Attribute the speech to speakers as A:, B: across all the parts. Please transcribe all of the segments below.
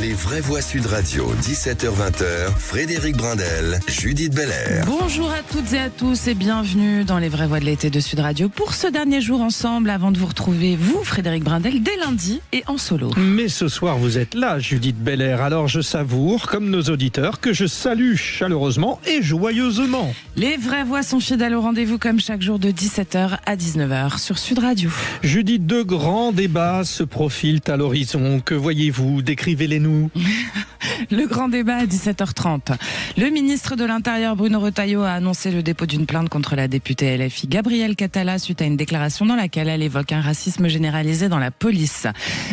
A: Les vraies voix Sud Radio, 17h-20h, Frédéric Brindel, Judith Belair.
B: Bonjour à toutes et à tous et bienvenue dans les vraies voix de l'été de Sud Radio pour ce dernier jour ensemble avant de vous retrouver, vous, Frédéric Brindel, dès lundi et en solo.
C: Mais ce soir, vous êtes là, Judith Belair. Alors je savoure, comme nos auditeurs, que je salue chaleureusement et joyeusement.
B: Les vraies voix sont fidèles au rendez-vous comme chaque jour de 17h à 19h sur Sud Radio.
C: Judith, deux grands débats se profilent à l'horizon. Que voyez-vous? Décrivez-les-nous.
B: Le grand débat à 17h30. Le ministre de l'Intérieur Bruno Retailleau a annoncé le dépôt d'une plainte contre la députée LFI Gabrielle Catala suite à une déclaration dans laquelle elle évoque un racisme généralisé dans la police.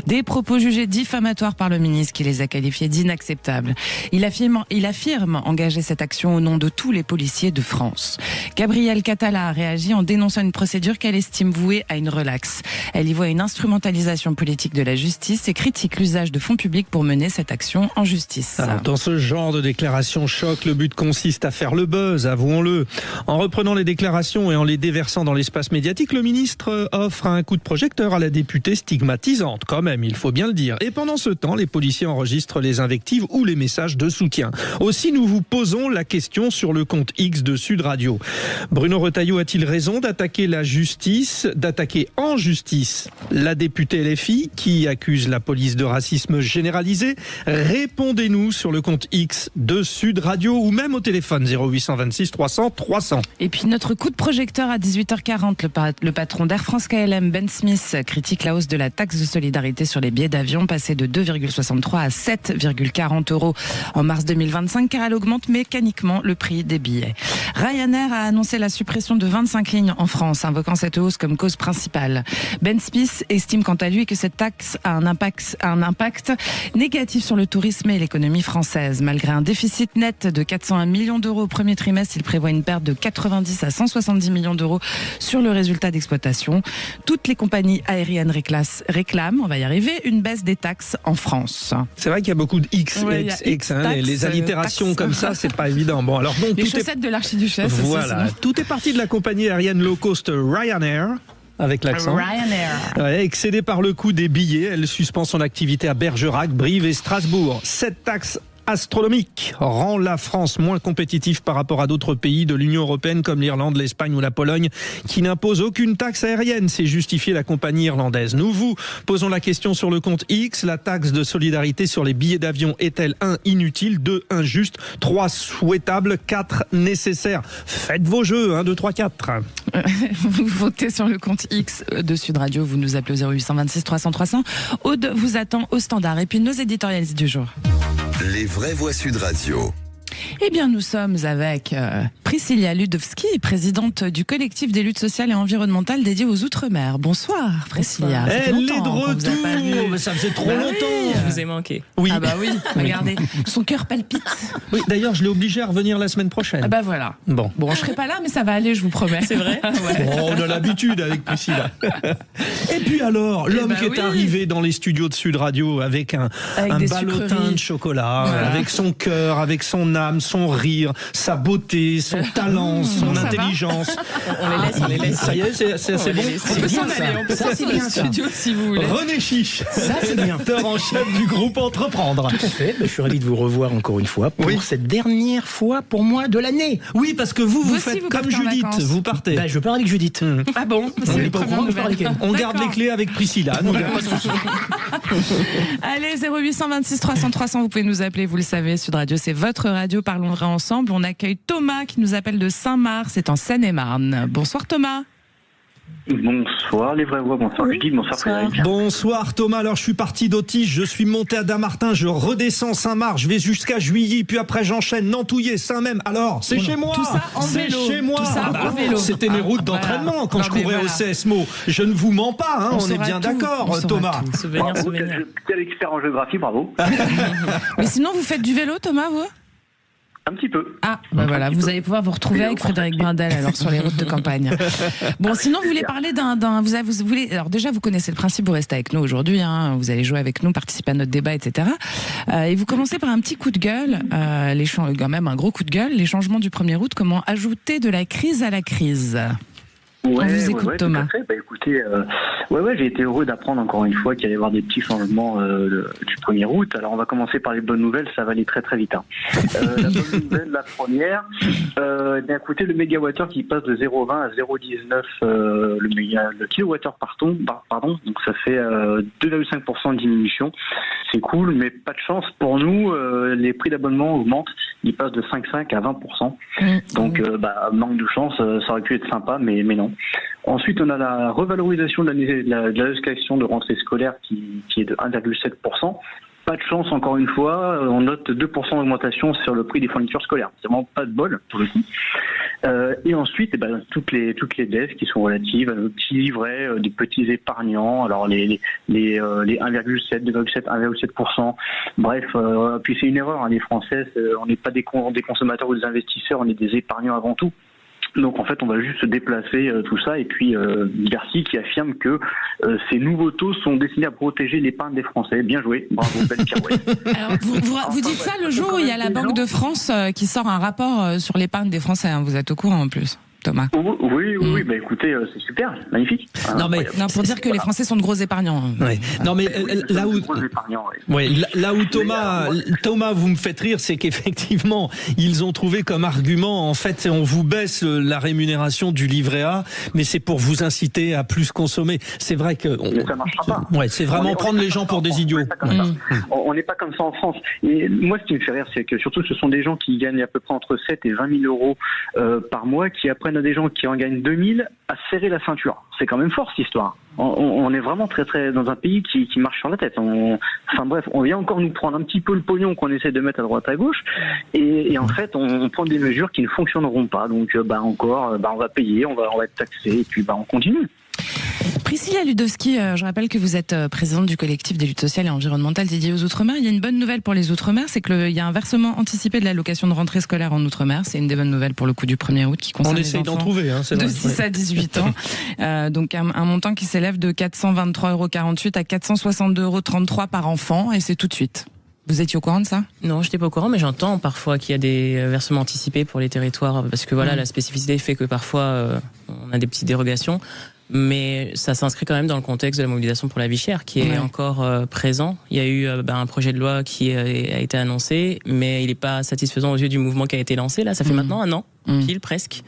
B: Des propos jugés diffamatoires par le ministre qui les a qualifiés d'inacceptables. Il affirme engager cette action au nom de tous les policiers de France. Gabrielle Catala a réagi en dénonçant une procédure qu'elle estime vouée à une relaxe. Elle y voit une instrumentalisation politique de la justice et critique l'usage de fonds publics pour mener cette action en justice.
C: Alors, dans ce genre de déclaration choc, le but consiste à faire le buzz, avouons-le. En reprenant les déclarations et en les déversant dans l'espace médiatique, le ministre offre un coup de projecteur à la députée stigmatisante, quand même, il faut bien le dire. Et pendant ce temps, les policiers enregistrent les invectives ou les messages de soutien. Aussi, nous vous posons la question sur le compte X de Sud Radio. Bruno Retailleau a-t-il raison d'attaquer en justice la députée LFI qui accuse la police de racisme généralisé? Répondez-nous sur le compte X de Sud Radio ou même au téléphone 0826 300 300.
B: Et puis notre coup de projecteur à 18h40, le patron d'Air France KLM, Ben Smith, critique la hausse de la taxe de solidarité sur les billets d'avion passée de 2,63 à 7,40 € en mars 2025 car elle augmente mécaniquement le prix des billets. Ryanair a annoncé la suppression de 25 lignes en France, invoquant cette hausse comme cause principale. Ben Smith estime quant à lui que cette taxe a un impact négatif sur le tourisme et l'économie française. Malgré un déficit net de 401 millions d'euros au premier trimestre, il prévoit une perte de 90 à 170 millions d'euros sur le résultat d'exploitation. Toutes les compagnies aériennes réclament, on va y arriver, une baisse des taxes en France.
C: C'est vrai qu'il y a beaucoup de X,
B: ouais,
C: les allitérations comme ça, c'est pas évident. Bon, alors donc,
B: les chaussettes de l'archiduchesse.
C: Voilà, tout est parti de la compagnie aérienne low cost Ryanair. Avec l'accent.
B: Ryanair.
C: Ouais, excédée par le coût des billets, elle suspend son activité à Bergerac, Brive et Strasbourg. Cette taxe astronomique rend la France moins compétitive par rapport à d'autres pays de l'Union européenne comme l'Irlande, l'Espagne ou la Pologne qui n'imposent aucune taxe aérienne. C'est justifié la compagnie irlandaise. Nous vous posons la question sur le compte X. La taxe de solidarité sur les billets d'avion est-elle 1 inutile, 2 injuste, 3 souhaitable, 4 nécessaire? Faites vos jeux, 1, 2, 3, 4.
B: Vous votez sur le compte X de Sud Radio, vous nous appelez au 0826 300 300. Aude vous attend au standard. Et puis nos éditorialistes du jour.
A: Les vraies voix Sud Radio.
B: Eh bien, nous sommes avec Priscilla Ludowski, présidente du collectif des luttes sociales et environnementales dédié aux Outre-mer. Bonsoir, Priscilla.
C: Elle est de retour. Ça faisait trop longtemps.
D: Je vous ai manqué.
C: Oui.
B: Ah bah oui, regardez, son cœur palpite.
C: Oui, d'ailleurs, je l'ai obligé à revenir la semaine prochaine.
B: Ah bah voilà.
C: Bon,
B: je serai pas là, mais ça va aller, je vous promets.
D: C'est vrai.
B: Ouais.
C: Oh, on a l'habitude avec Priscilla. Et puis alors, l'homme qui est arrivé dans les studios de Sud Radio avec un ballotin de chocolat, avec son cœur, avec son âme, son rire, sa beauté, son talent, son intelligence.
D: On les laisse.
C: Ça y est, c'est assez bon.
B: On peut s'en aller, on peut sortir du studio si vous voulez.
C: René Chiche,
E: Ça, c'est bien.
C: directeur en chef du groupe Entreprendre.
E: Tout à fait. Je suis ravi de vous revoir encore une fois pour cette dernière fois pour moi de l'année.
C: Oui, parce que vous
B: Vous aussi,
C: faites
B: vous
C: comme
B: partez en
C: Judith,
B: vacances.
C: vous partez.
E: Je pars avec Judith.
B: Ah bon,
E: On n'est pas au courant,
B: première
E: je pars avec elle.
C: On garde les clés avec Priscilla. Nous,
B: D'accord. Allez, 0826 300 300, vous pouvez nous appeler, vous le savez, Sud Radio, c'est votre radio, parlons-en ensemble. On accueille Thomas qui nous appelle de Saint-Marc, c'est en Seine-et-Marne. Bonsoir Thomas.
F: Bonsoir les vraies voix, bonsoir Judith, bonsoir Frédéric.
C: Bonsoir Thomas, alors je suis parti d'Autis, je suis monté à Damartin, je redescends Saint-Marc, je vais jusqu'à Juilly, puis après j'enchaîne Nantouillet, Saint-Même. Alors, c'est chez moi.
B: Tout ça en
C: c'est
B: vélo.
C: Chez moi.
B: Tout ça en vélo.
C: C'était mes routes d'entraînement quand
B: Non,
C: je
B: mais
C: courais
B: voilà.
C: au CSMO. Je ne vous mens pas, on est
B: saura
C: bien
B: tout.
C: d'accord
B: On saura
C: Thomas.
B: tout.
D: Souvenir.
F: Quel expert en géographie, bravo.
B: Mais sinon, vous faites du vélo Thomas, vous?
F: Un petit peu.
B: Ah, bah voilà, vous allez pouvoir vous retrouver avec Frédéric Brindel alors sur les routes de campagne. Bon, sinon vous voulez parler vous voulez, alors déjà vous connaissez le principe, vous restez avec nous aujourd'hui, vous allez jouer avec nous, participer à notre débat, etc. Et vous commencez par un petit coup de gueule, quand même un gros coup de gueule, les changements du 1er août, comment ajouter de la crise à la crise. On vous écoute, Thomas.
F: Tout à fait. Écoutez, j'ai été heureux d'apprendre encore une fois qu'il allait y avoir des petits changements du 1er août. Alors on va commencer par les bonnes nouvelles, ça va aller très très vite. La bonne nouvelle, la première, écoutez, le mégawattheure qui passe de 0,20 à 0,19 le kilowattheure pardon, donc ça fait 2,5% de diminution. C'est cool, mais pas de chance pour nous, les prix d'abonnement augmentent, ils passent de 5,5 à 20%. Donc manque de chance, ça aurait pu être sympa, mais non. Ensuite, on a la revalorisation de l'allocation de rentrée scolaire qui est de 1,7%. Pas de chance, encore une fois, on note 2% d'augmentation sur le prix des fournitures scolaires. C'est vraiment pas de bol, pour le coup. Et ensuite, toutes les dettes qui sont relatives à nos petits livrets, des petits épargnants, alors les 1,7, 2,7, 1,7%. Bref, puis c'est une erreur, les Français, on n'est pas des consommateurs ou des investisseurs, on est des épargnants avant tout. Donc en fait, on va juste déplacer tout ça et puis Bercy qui affirme que ces nouveaux taux sont destinés à protéger l'épargne des Français. Bien joué, bravo, belle pirouette.
B: Alors vous dites ça le jour où il y a la Banque de France qui sort un rapport sur l'épargne des Français. Vous êtes au courant en plus, Thomas?
F: Oui, écoutez, c'est super, magnifique.
B: Non, pour dire que les Français sont de gros épargnants.
C: Ouais. Non, mais là où Thomas, vous me faites rire, c'est qu'effectivement, ils ont trouvé comme argument, en fait, on vous baisse la rémunération du livret A, mais c'est pour vous inciter à plus consommer. C'est vrai que...
F: Mais ça marchera pas.
C: Ouais, c'est vraiment prendre les gens pour des idiots.
F: On n'est pas comme ça en France. Et moi, ce qui me fait rire, c'est que surtout, ce sont des gens qui gagnent à peu près entre 7 et 20 000 euros par mois, qui apprennent à des gens qui en gagnent 2000 à serrer la ceinture. C'est quand même fort, cette histoire. On est vraiment très très dans un pays qui marche sur la tête. On vient encore nous prendre un petit peu le pognon qu'on essaie de mettre à droite à gauche, et en fait on prend des mesures qui ne fonctionneront pas. Donc on va payer, on va être taxé, et puis on continue.
B: Priscilla Ludowski, je rappelle que vous êtes présidente du collectif des luttes sociales et environnementales dédiées aux Outre-mer. Il y a une bonne nouvelle pour les Outre-mer, c'est qu'il y a un versement anticipé de l'allocation de rentrée scolaire en Outre-mer. C'est une des bonnes nouvelles pour le coup du 1er août qui concerne les enfants de 6 à 18 ans. Donc un montant qui s'élève de 423,48 € à 462,33 € par enfant, et c'est tout de suite. Vous étiez au courant de ça?
D: Non, je n'étais pas au courant, mais j'entends parfois qu'il y a des versements anticipés pour les territoires, parce que la spécificité fait que parfois on a des petites dérogations. Mais ça s'inscrit quand même dans le contexte de la mobilisation pour la vie chère qui est encore présent. Il y a eu un projet de loi qui a été annoncé, mais il n'est pas satisfaisant aux yeux du mouvement qui a été lancé. Là, ça fait maintenant un an, pile presque.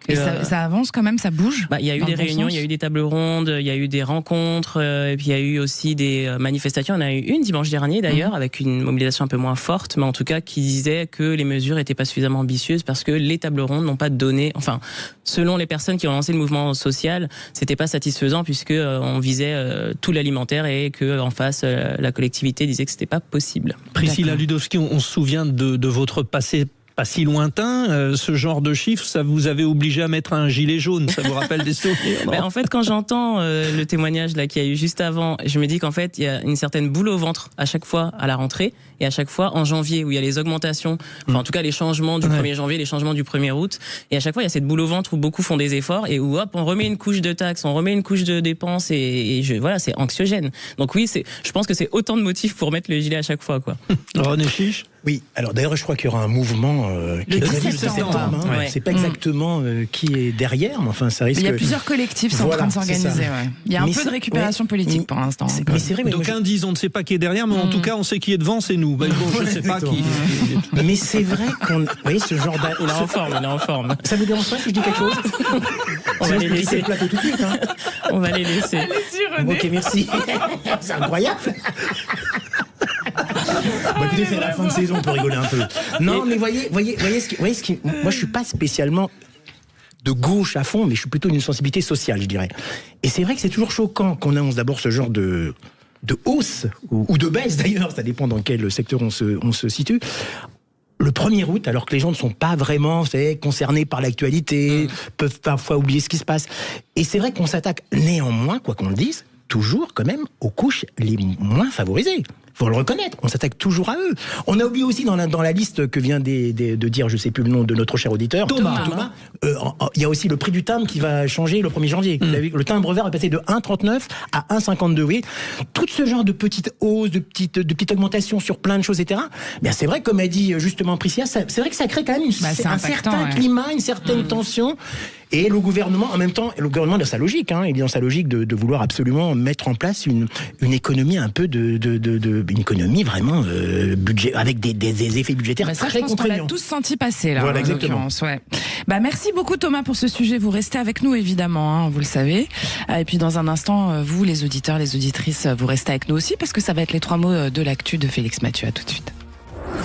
B: Et ça avance quand même, ça bouge.
D: Il y a eu des réunions, il y a eu des tables rondes, il y a eu des rencontres, et puis il y a eu aussi des manifestations. On a eu une dimanche dernier d'ailleurs, avec une mobilisation un peu moins forte, mais en tout cas qui disait que les mesures n'étaient pas suffisamment ambitieuses parce que les tables rondes n'ont pas donné, enfin, selon les personnes qui ont lancé le mouvement social, c'était pas satisfaisant puisque on visait tout l'alimentaire et que en face la collectivité disait que c'était pas possible.
C: Priscilla Ludowski, on se souvient de votre passé pas si lointain, ce genre de chiffres, ça vous avait obligé à mettre un gilet jaune, ça vous rappelle des souvenirs?
D: En fait, quand j'entends le témoignage là qu'il y a eu juste avant, je me dis qu'en fait, il y a une certaine boule au ventre à chaque fois à la rentrée et à chaque fois en janvier où il y a les augmentations, en tout cas les changements du 1er janvier, les changements du 1er août, et à chaque fois il y a cette boule au ventre où beaucoup font des efforts et où hop, on remet une couche de taxes, on remet une couche de dépenses c'est anxiogène. Donc oui, je pense que c'est autant de motifs pour mettre le gilet à chaque fois, quoi.
C: René Chiche?
E: Oui, alors d'ailleurs je crois qu'il y aura un mouvement qui est prévu le 17 septembre. C'est pas exactement qui est derrière, mais enfin ça risque.
B: Il y a plusieurs collectifs sont en train de s'organiser. Il y a un peu de récupération politique pour l'instant.
E: Mais c'est vrai.
C: D'aucuns disent on ne sait pas qui est derrière, mais en tout cas on sait qui est devant, c'est nous. Je ne sais pas qui.
E: Mais c'est vrai qu'on, vous voyez ce genre
D: il est en forme.
E: Ça vous dérange pas si je dis quelque chose?
D: On va les laisser
E: le plateau tout de suite.
D: On va les laisser.
B: Allez-y, René.
E: Ok, merci. C'est incroyable. Écoutez, c'est la fin de saison, on peut rigoler un peu. Non, mais voyez ce qui, moi je suis pas spécialement de gauche à fond, mais je suis plutôt d'une sensibilité sociale, je dirais. Et c'est vrai que c'est toujours choquant qu'on annonce d'abord ce genre de hausse, ou de baisse d'ailleurs, ça dépend dans quel secteur on se situe. Le 1er août, alors que les gens ne sont pas vraiment concernés par l'actualité, peuvent parfois oublier ce qui se passe. Et c'est vrai qu'on s'attaque néanmoins, quoi qu'on le dise, toujours quand même aux couches les moins favorisées. Faut le reconnaître, on s'attaque toujours à eux. On a oublié aussi dans la liste que vient de dire, je sais plus le nom de notre cher auditeur, Thomas. Il y a aussi le prix du timbre qui va changer le 1er janvier. Le timbre vert est passé de 1,39 à 1,52. Oui. Tout ce genre de petites hausses, de petites augmentations sur plein de choses, etc. Bien, c'est vrai, comme a dit justement Priscilla, c'est vrai que ça crée quand même un certain climat, une certaine tension. Et le gouvernement, en même temps, le gouvernement dans sa logique, il est dans sa logique de vouloir absolument mettre en place une économie un peu une économie vraiment budget, avec des effets budgétaires
B: ça,
E: très
B: je pense qu'on l'a
E: contraignants.
B: tous senti passer là.
E: Voilà,
B: en
E: exactement.
B: ouais. Merci beaucoup Thomas pour ce sujet. Vous restez avec nous évidemment, vous le savez. Et puis dans un instant, vous les auditeurs, les auditrices, vous restez avec nous aussi parce que ça va être les 3 mots de l'actu de Félix Mathieu. À tout de suite.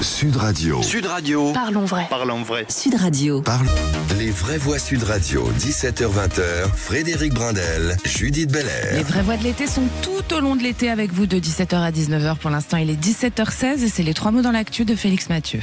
A: Sud Radio. Sud Radio.
G: Parlons vrai.
A: Parlons vrai.
G: Sud Radio.
A: Les vraies voix Sud Radio, 17h-20h, Frédéric Brindel, Judith
B: Les
A: Belair.
B: vraies voix de l'été sont tout au long de l'été avec vous de 17h à 19h. Pour l'instant, il est 17h16 et c'est les 3 mots dans l'actu de Félix Mathieu.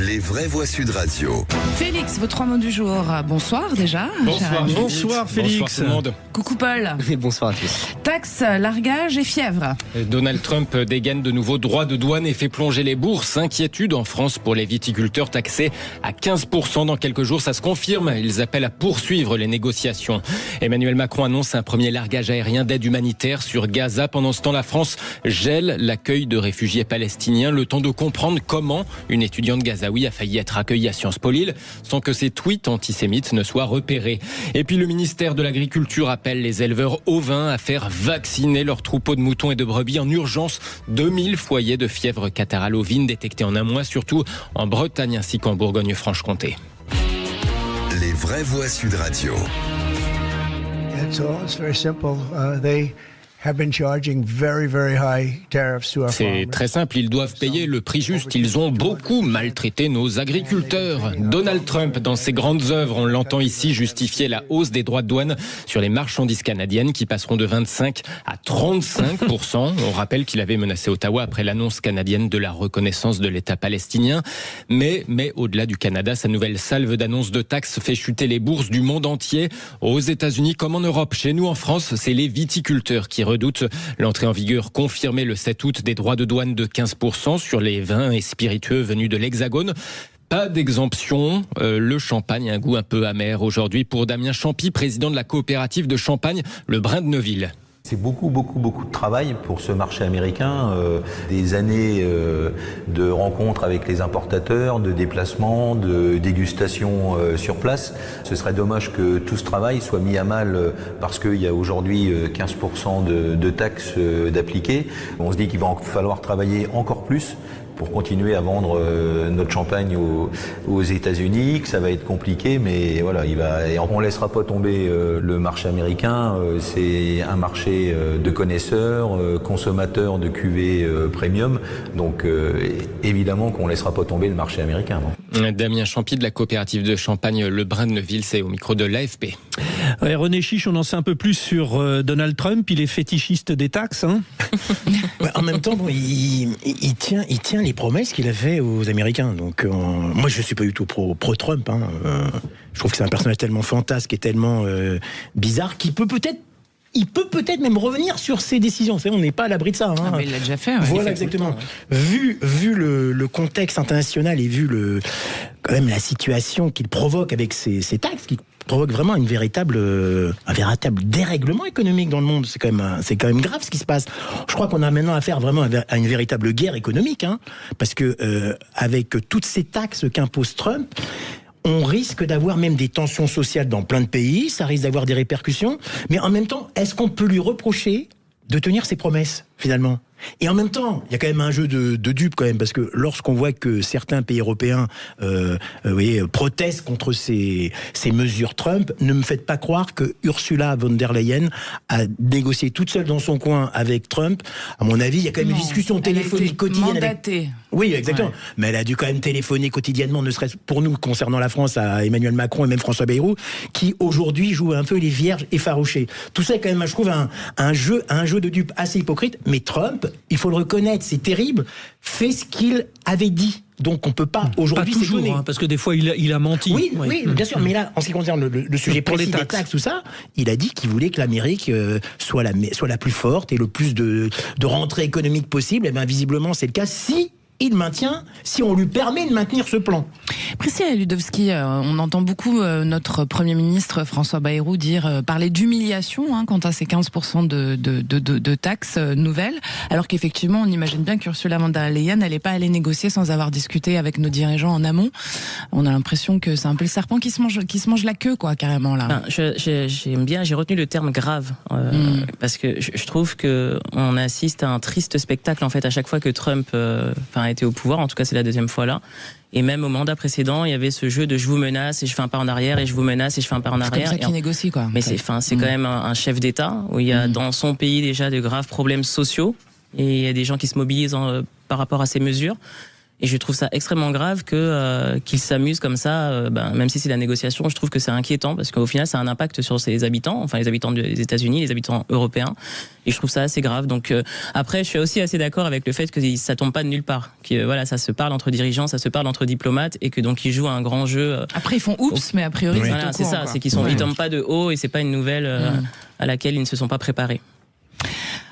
A: Les vraies voix Sud Radio.
B: Félix, vos 3 mots du jour. Bonsoir déjà. cher ami.
C: Bonsoir Félix.
H: Bonsoir tout le monde.
B: Coucou Paul.
H: Et bonsoir à tous.
B: Taxe, largage et fièvre.
H: Donald Trump dégaine de nouveaux droits de douane et fait plonger les bourses. Inquiétude en France pour les viticulteurs taxés à 15% dans quelques jours. Ça se confirme. Ils appellent à poursuivre les négociations. Emmanuel Macron annonce un premier largage aérien d'aide humanitaire sur Gaza. Pendant ce temps, la France gèle l'accueil de réfugiés palestiniens. Le temps de comprendre comment une étudiante gazaoui a failli être accueillie à Sciences Po Lille sans que ses tweets antisémites ne soient repérés. Et puis le ministère de l'Agriculture appelle les éleveurs ovins à faire vacciner leurs troupeaux de moutons et de brebis en urgence. 2000 foyers de fièvre catarrhale ovine détectés en un mois, surtout en Bretagne ainsi qu'en Bourgogne-Franche-Comté.
A: Les vraies voix Sud Radio.
I: It's very simple. They have been charging very, very high tariffs to our
H: C'est
I: farmers.
H: très simple, ils doivent payer le prix juste. Ils ont beaucoup maltraité nos agriculteurs. Donald Trump, dans ses grandes œuvres, on l'entend ici justifier la hausse des droits de douane sur les marchandises canadiennes qui passeront de 25 à 35%. On rappelle qu'il avait menacé Ottawa après l'annonce canadienne de la reconnaissance de l'État palestinien. Mais au-delà du Canada, sa nouvelle salve d'annonces de taxes fait chuter les bourses du monde entier. Aux États-Unis comme en Europe, chez nous en France, c'est les viticulteurs qui redoutent l'entrée en vigueur confirmée le 7 août des droits de douane de 15% sur les vins et spiritueux venus de l'Hexagone. Pas d'exemption, le champagne a un goût un peu amer aujourd'hui pour Damien Champy, président de la coopérative de champagne Le Brin de Neuville.
J: C'est beaucoup de travail pour ce marché américain, des années de rencontres avec les importateurs, de déplacements, de dégustations sur place. Ce serait dommage que tout ce travail soit mis à mal parce qu'il y a aujourd'hui 15% de taxes d'appliquer. On se dit qu'il va en falloir travailler encore plus pour continuer à vendre notre champagne aux États-Unis, que ça va être compliqué, mais voilà, on laissera pas tomber le marché américain. C'est un marché de connaisseurs, consommateurs de cuvées premium, donc évidemment qu'on laissera pas tomber le marché américain. Non.
H: Damien Champy de la coopérative de champagne Le Brin de Neuville, c'est au micro de l'AFP.
C: Ouais, René Chiche, on en sait un peu plus sur Donald Trump. Il est fétichiste des taxes.
E: En même temps, il tient les promesses qu'il a fait aux Américains. Donc, moi, je suis pas du tout pro-Trump. Je trouve que c'est un personnage tellement fantasque et tellement bizarre qu'il peut peut-être même revenir sur ses décisions. On n'est pas à l'abri de ça.
B: Mais il l'a déjà fait.
E: Voilà, exactement. Vu le contexte international et vu quand même la situation qu'il provoque avec ces taxes, qui provoque vraiment un véritable dérèglement économique dans le monde. C'est quand même grave ce qui se passe. Je crois qu'on a maintenant affaire vraiment à une véritable guerre économique, parce que avec toutes ces taxes qu'impose Trump, on risque d'avoir même des tensions sociales dans plein de pays, ça risque d'avoir des répercussions, mais en même temps, est-ce qu'on peut lui reprocher de tenir ses promesses, finalement ? Et en même temps, il y a quand même un jeu de dupes quand même, parce que lorsqu'on voit que certains pays européens protestent contre ces mesures Trump, ne me faites pas croire que Ursula von der Leyen a négocié toute seule dans son coin avec Trump. À mon avis, il y a quand même une discussion téléphonique quotidienne. Oui, exactement. Ouais. Mais elle a dû quand même téléphoner quotidiennement, ne serait-ce pour nous, concernant la France, à Emmanuel Macron et même François Bayrou, qui aujourd'hui joue un peu les vierges effarouchées. Tout ça est quand même, je trouve, un jeu de dupes assez hypocrite, mais Trump, il faut le reconnaître, c'est terrible, fait ce qu'il avait dit. Donc on peut pas aujourd'hui s'étonner.
C: Parce que des fois il a menti.
E: Oui, bien sûr. Mais là, en ce qui concerne le sujet précis des taxes, tout ça, il a dit qu'il voulait que l'Amérique soit la plus forte et le plus de rentrée économique possible. Et bien visiblement c'est le cas si il maintient si on lui permet de maintenir ce plan.
B: Priscilla Ludowski, on entend beaucoup notre Premier ministre François Bayrou parler d'humiliation quant à ces 15% de taxes nouvelles, alors qu'effectivement on imagine bien qu'Ursula von der Leyen n'allait pas aller négocier sans avoir discuté avec nos dirigeants en amont. On a l'impression que c'est un peu le serpent qui se mange la queue, quoi, carrément là.
D: J'aime bien, j'ai retenu le terme grave parce que je trouve que on assiste à un triste spectacle en fait à chaque fois que Trump a été au pouvoir. En tout cas, c'est la deuxième fois là. Et même au mandat précédent, il y avait ce jeu de je vous menace et je fais un pas en arrière et je vous menace et je fais un pas en arrière.
B: C'est comme ça qu'il négocie, quoi.
D: Mais c'est quand même un chef d'État où il y a dans son pays déjà de graves problèmes sociaux et il y a des gens qui se mobilisent par rapport à ces mesures. Et je trouve ça extrêmement grave qu'il s'amuse comme ça, même si c'est la négociation, je trouve que c'est inquiétant parce qu'au final, ça a un impact sur ses habitants, enfin les habitants des États-Unis, les habitants européens. Et je trouve ça assez grave. Donc après, je suis aussi assez d'accord avec le fait que ça tombe pas de nulle part, que voilà, ça se parle entre dirigeants, ça se parle entre diplomates, et que donc ils jouent un grand jeu.
B: Après, ils font oups, mais a priori,
D: voilà, c'est ça, c'est qu'ils ils tombent pas de haut et c'est pas une nouvelle à laquelle ils ne se sont pas préparés.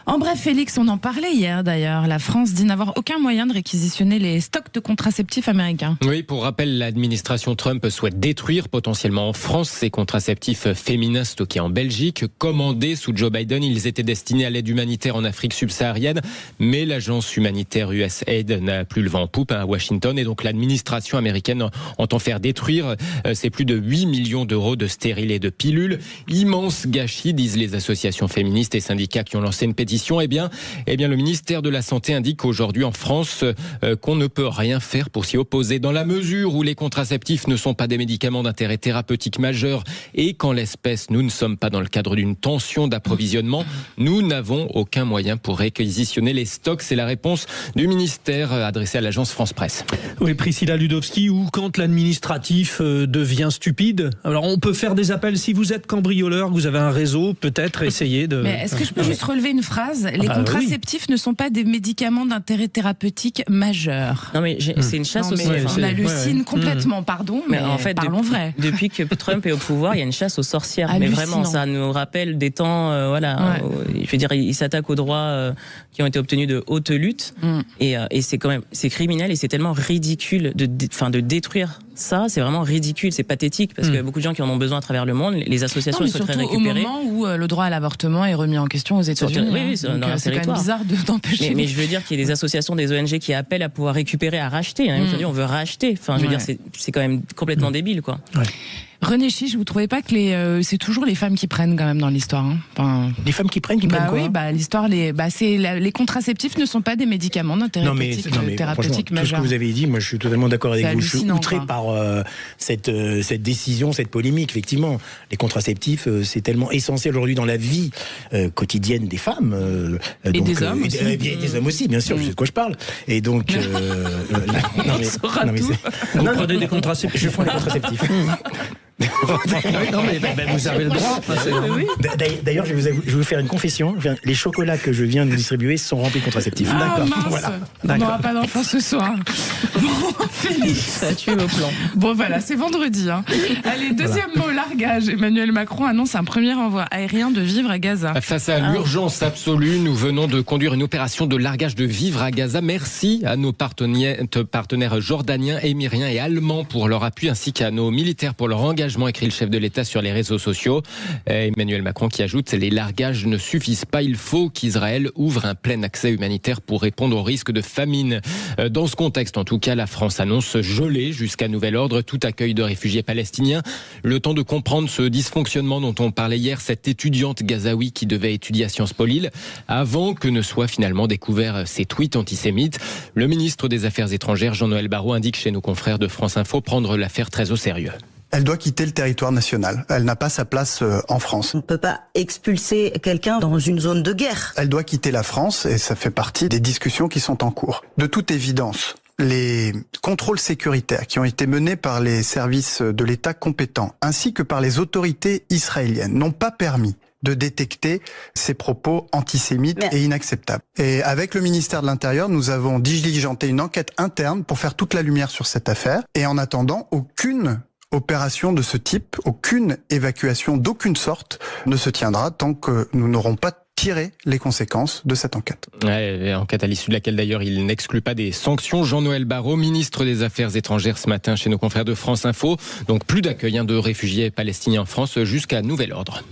B: En bref, Félix, on en parlait hier d'ailleurs. La France dit n'avoir aucun moyen de réquisitionner les stocks de contraceptifs américains.
H: Oui, pour rappel, l'administration Trump souhaite détruire potentiellement en France ces contraceptifs féminins stockés en Belgique. Commandés sous Joe Biden, ils étaient destinés à l'aide humanitaire en Afrique subsaharienne. Mais l'agence humanitaire USAID n'a plus le vent en poupe à Washington. Et donc l'administration américaine entend faire détruire ces plus de 8 millions d'euros de stériles et de pilules. Immense gâchis, disent les associations féministes et syndicats qui ont lancé une pétition. Eh bien, le ministère de la Santé indique aujourd'hui en France qu'on ne peut rien faire pour s'y opposer, dans la mesure où les contraceptifs ne sont pas des médicaments d'intérêt thérapeutique majeur et qu'en l'espèce, nous ne sommes pas dans le cadre d'une tension d'approvisionnement. Nous n'avons aucun moyen pour réquisitionner les stocks. C'est la réponse du ministère adressée à l'agence France Presse.
C: Oui, Priscilla Ludowski, ou quand l'administratif devient stupide. Alors, on peut faire des appels. Si vous êtes cambrioleur, vous avez un réseau, peut-être essayer de...
B: Mais est-ce que je peux juste relever une phrase ? Les contraceptifs ne sont pas des médicaments d'intérêt thérapeutique majeur.
D: Non mais c'est une chasse aussi.
B: On hallucine complètement, pardon, mais en fait, parlons vrai.
D: Depuis que Trump est au pouvoir, il y a une chasse aux sorcières. Mais vraiment, ça nous rappelle des temps, je veux dire, il s'attaque aux droits qui ont été obtenus de haute lutte, et c'est quand même, c'est criminel et c'est tellement ridicule de détruire ça. C'est vraiment ridicule, c'est pathétique parce qu'il y a beaucoup de gens qui en ont besoin à travers le monde. Les associations souhaiteraient récupérer.
B: Au moment où le droit à l'avortement est remis en question aux États-Unis.
D: Dans leur
B: c'est quand même bizarre d'empêcher.
D: Mais je veux dire qu'il y a des associations, des ONG qui appellent à pouvoir récupérer, à racheter. Aujourd'hui, on veut racheter. Enfin, je veux dire, c'est quand même complètement débile, quoi. Ouais.
B: René Chiche, vous trouvez pas que c'est toujours les femmes qui prennent quand même dans l'histoire,
E: Les femmes qui prennent quoi?
B: Oui, l'histoire, les contraceptifs ne sont pas des médicaments d'intérêt thérapeutique majeur.
E: Tout ce que vous avez dit, moi je suis totalement d'accord avec vous. Je suis outré par cette décision, cette polémique. Effectivement, les contraceptifs, c'est tellement essentiel aujourd'hui dans la vie quotidienne des femmes.
B: Et donc, des hommes aussi.
E: Des hommes aussi, bien sûr, je sais de quoi je parle. Et donc...
C: Vous prenez des contraceptifs?
E: Je prends des contraceptifs.
C: Non mais vous avez le droit.
E: D'ailleurs, je vais vous faire une confession. Les chocolats que je viens de distribuer sont remplis de contraceptifs.
B: D'accord. Voilà. On n'aura pas d'enfant ce soir. Bon, Félix,
D: ça tue vos plans.
B: Bon voilà, c'est vendredi. Allez, deuxième mot, largage. Emmanuel Macron annonce un premier envoi aérien de vivres à Gaza.
H: Face à l'urgence absolue, nous venons de conduire une opération de largage de vivres à Gaza. Merci à nos partenaires jordaniens, émiriens et allemands pour leur appui, ainsi qu'à nos militaires pour leur engagement, écrit le chef de l'État sur les réseaux sociaux. Emmanuel Macron qui ajoute: les largages ne suffisent pas, il faut qu'Israël ouvre un plein accès humanitaire pour répondre au risque de famine. Dans ce contexte, en tout cas, la France annonce geler jusqu'à nouvel ordre tout accueil de réfugiés palestiniens. Le temps de comprendre ce dysfonctionnement dont on parlait hier, cette étudiante gazaoui qui devait étudier à Sciences Po Lille, avant que ne soient finalement découverts ces tweets antisémites. Le ministre des Affaires étrangères, Jean-Noël Barrot, indique chez nos confrères de France Info prendre l'affaire très au sérieux.
G: Elle doit quitter le territoire national. Elle n'a pas sa place en France.
K: On ne peut pas expulser quelqu'un dans une zone de guerre.
G: Elle doit quitter la France et ça fait partie des discussions qui sont en cours. De toute évidence, les contrôles sécuritaires qui ont été menés par les services de l'État compétents ainsi que par les autorités israéliennes n'ont pas permis de détecter ces propos antisémites et inacceptables. Et avec le ministère de l'Intérieur, nous avons diligenté une enquête interne pour faire toute la lumière sur cette affaire. Et en attendant, aucune opération de ce type, aucune évacuation d'aucune sorte ne se tiendra tant que nous n'aurons pas tirer les conséquences de cette enquête.
H: Ouais, enquête à l'issue de laquelle d'ailleurs il n'exclut pas des sanctions. Jean-Noël Barrot, ministre des Affaires étrangères ce matin chez nos confrères de France Info. Donc plus d'accueil de réfugiés palestiniens en France jusqu'à nouvel ordre.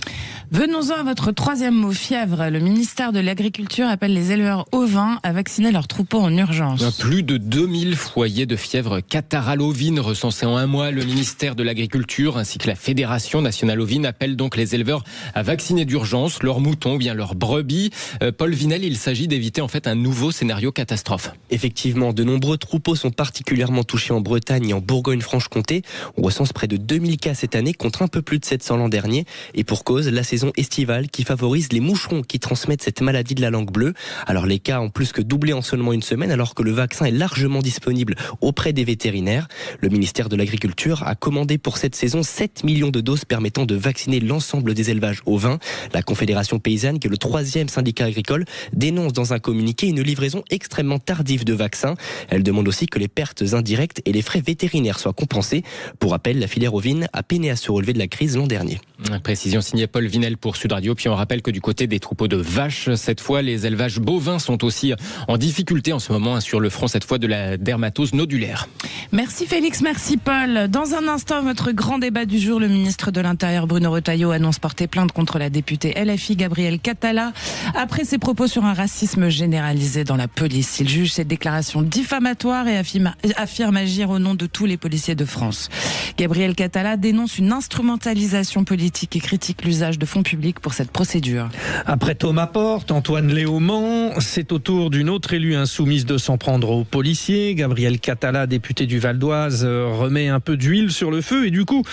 B: Venons-en à votre troisième mot, fièvre. Le ministère de l'Agriculture appelle les éleveurs ovins à vacciner leurs troupeaux en urgence.
H: Plus de 2000 foyers de fièvre catarrhale ovine recensés en un mois. Le ministère de l'Agriculture ainsi que la Fédération nationale ovine appellent donc les éleveurs à vacciner d'urgence leurs moutons ou bien leurs brebis. Paul Vinel, il s'agit d'éviter en fait un nouveau scénario catastrophe.
L: Effectivement, de nombreux troupeaux sont particulièrement touchés en Bretagne et en Bourgogne-Franche-Comté. On recense près de 2000 cas cette année contre un peu plus de 700 l'an dernier. Et pour cause, la saison estivale qui favorise les moucherons qui transmettent cette maladie de la langue bleue. Alors les cas ont plus que doublé en seulement une semaine alors que le vaccin est largement disponible auprès des vétérinaires. Le ministère de l'Agriculture a commandé pour cette saison 7 millions de doses permettant de vacciner l'ensemble des élevages ovins. La Confédération paysanne, qui est le 3e syndicat agricole, dénonce dans un communiqué une livraison extrêmement tardive de vaccins. Elle demande aussi que les pertes indirectes et les frais vétérinaires soient compensés. Pour rappel, la filière ovine a peiné à se relever de la crise l'an dernier.
H: Précision signée Paul Vinel pour Sud Radio. Puis on rappelle que du côté des troupeaux de vaches, cette fois, les élevages bovins sont aussi en difficulté en ce moment sur le front, cette fois, de la dermatose nodulaire.
B: Merci Félix, merci Paul. Dans un instant, votre grand débat du jour, le ministre de l'Intérieur Bruno Retailleau annonce porter plainte contre la députée LFI Gabrielle Catala après ses propos sur un racisme généralisé dans la police. Il juge cette déclaration diffamatoire et affirme agir au nom de tous les policiers de France. Gabrielle Catala dénonce une instrumentalisation politique et critique l'usage de fonds publics pour cette procédure.
C: Après Thomas Porte, Antoine Léaumont, c'est au tour d'une autre élue insoumise de s'en prendre aux policiers. Gabrielle Catala, députée du Val d'Oise, remet un peu d'huile sur le feu et du coup,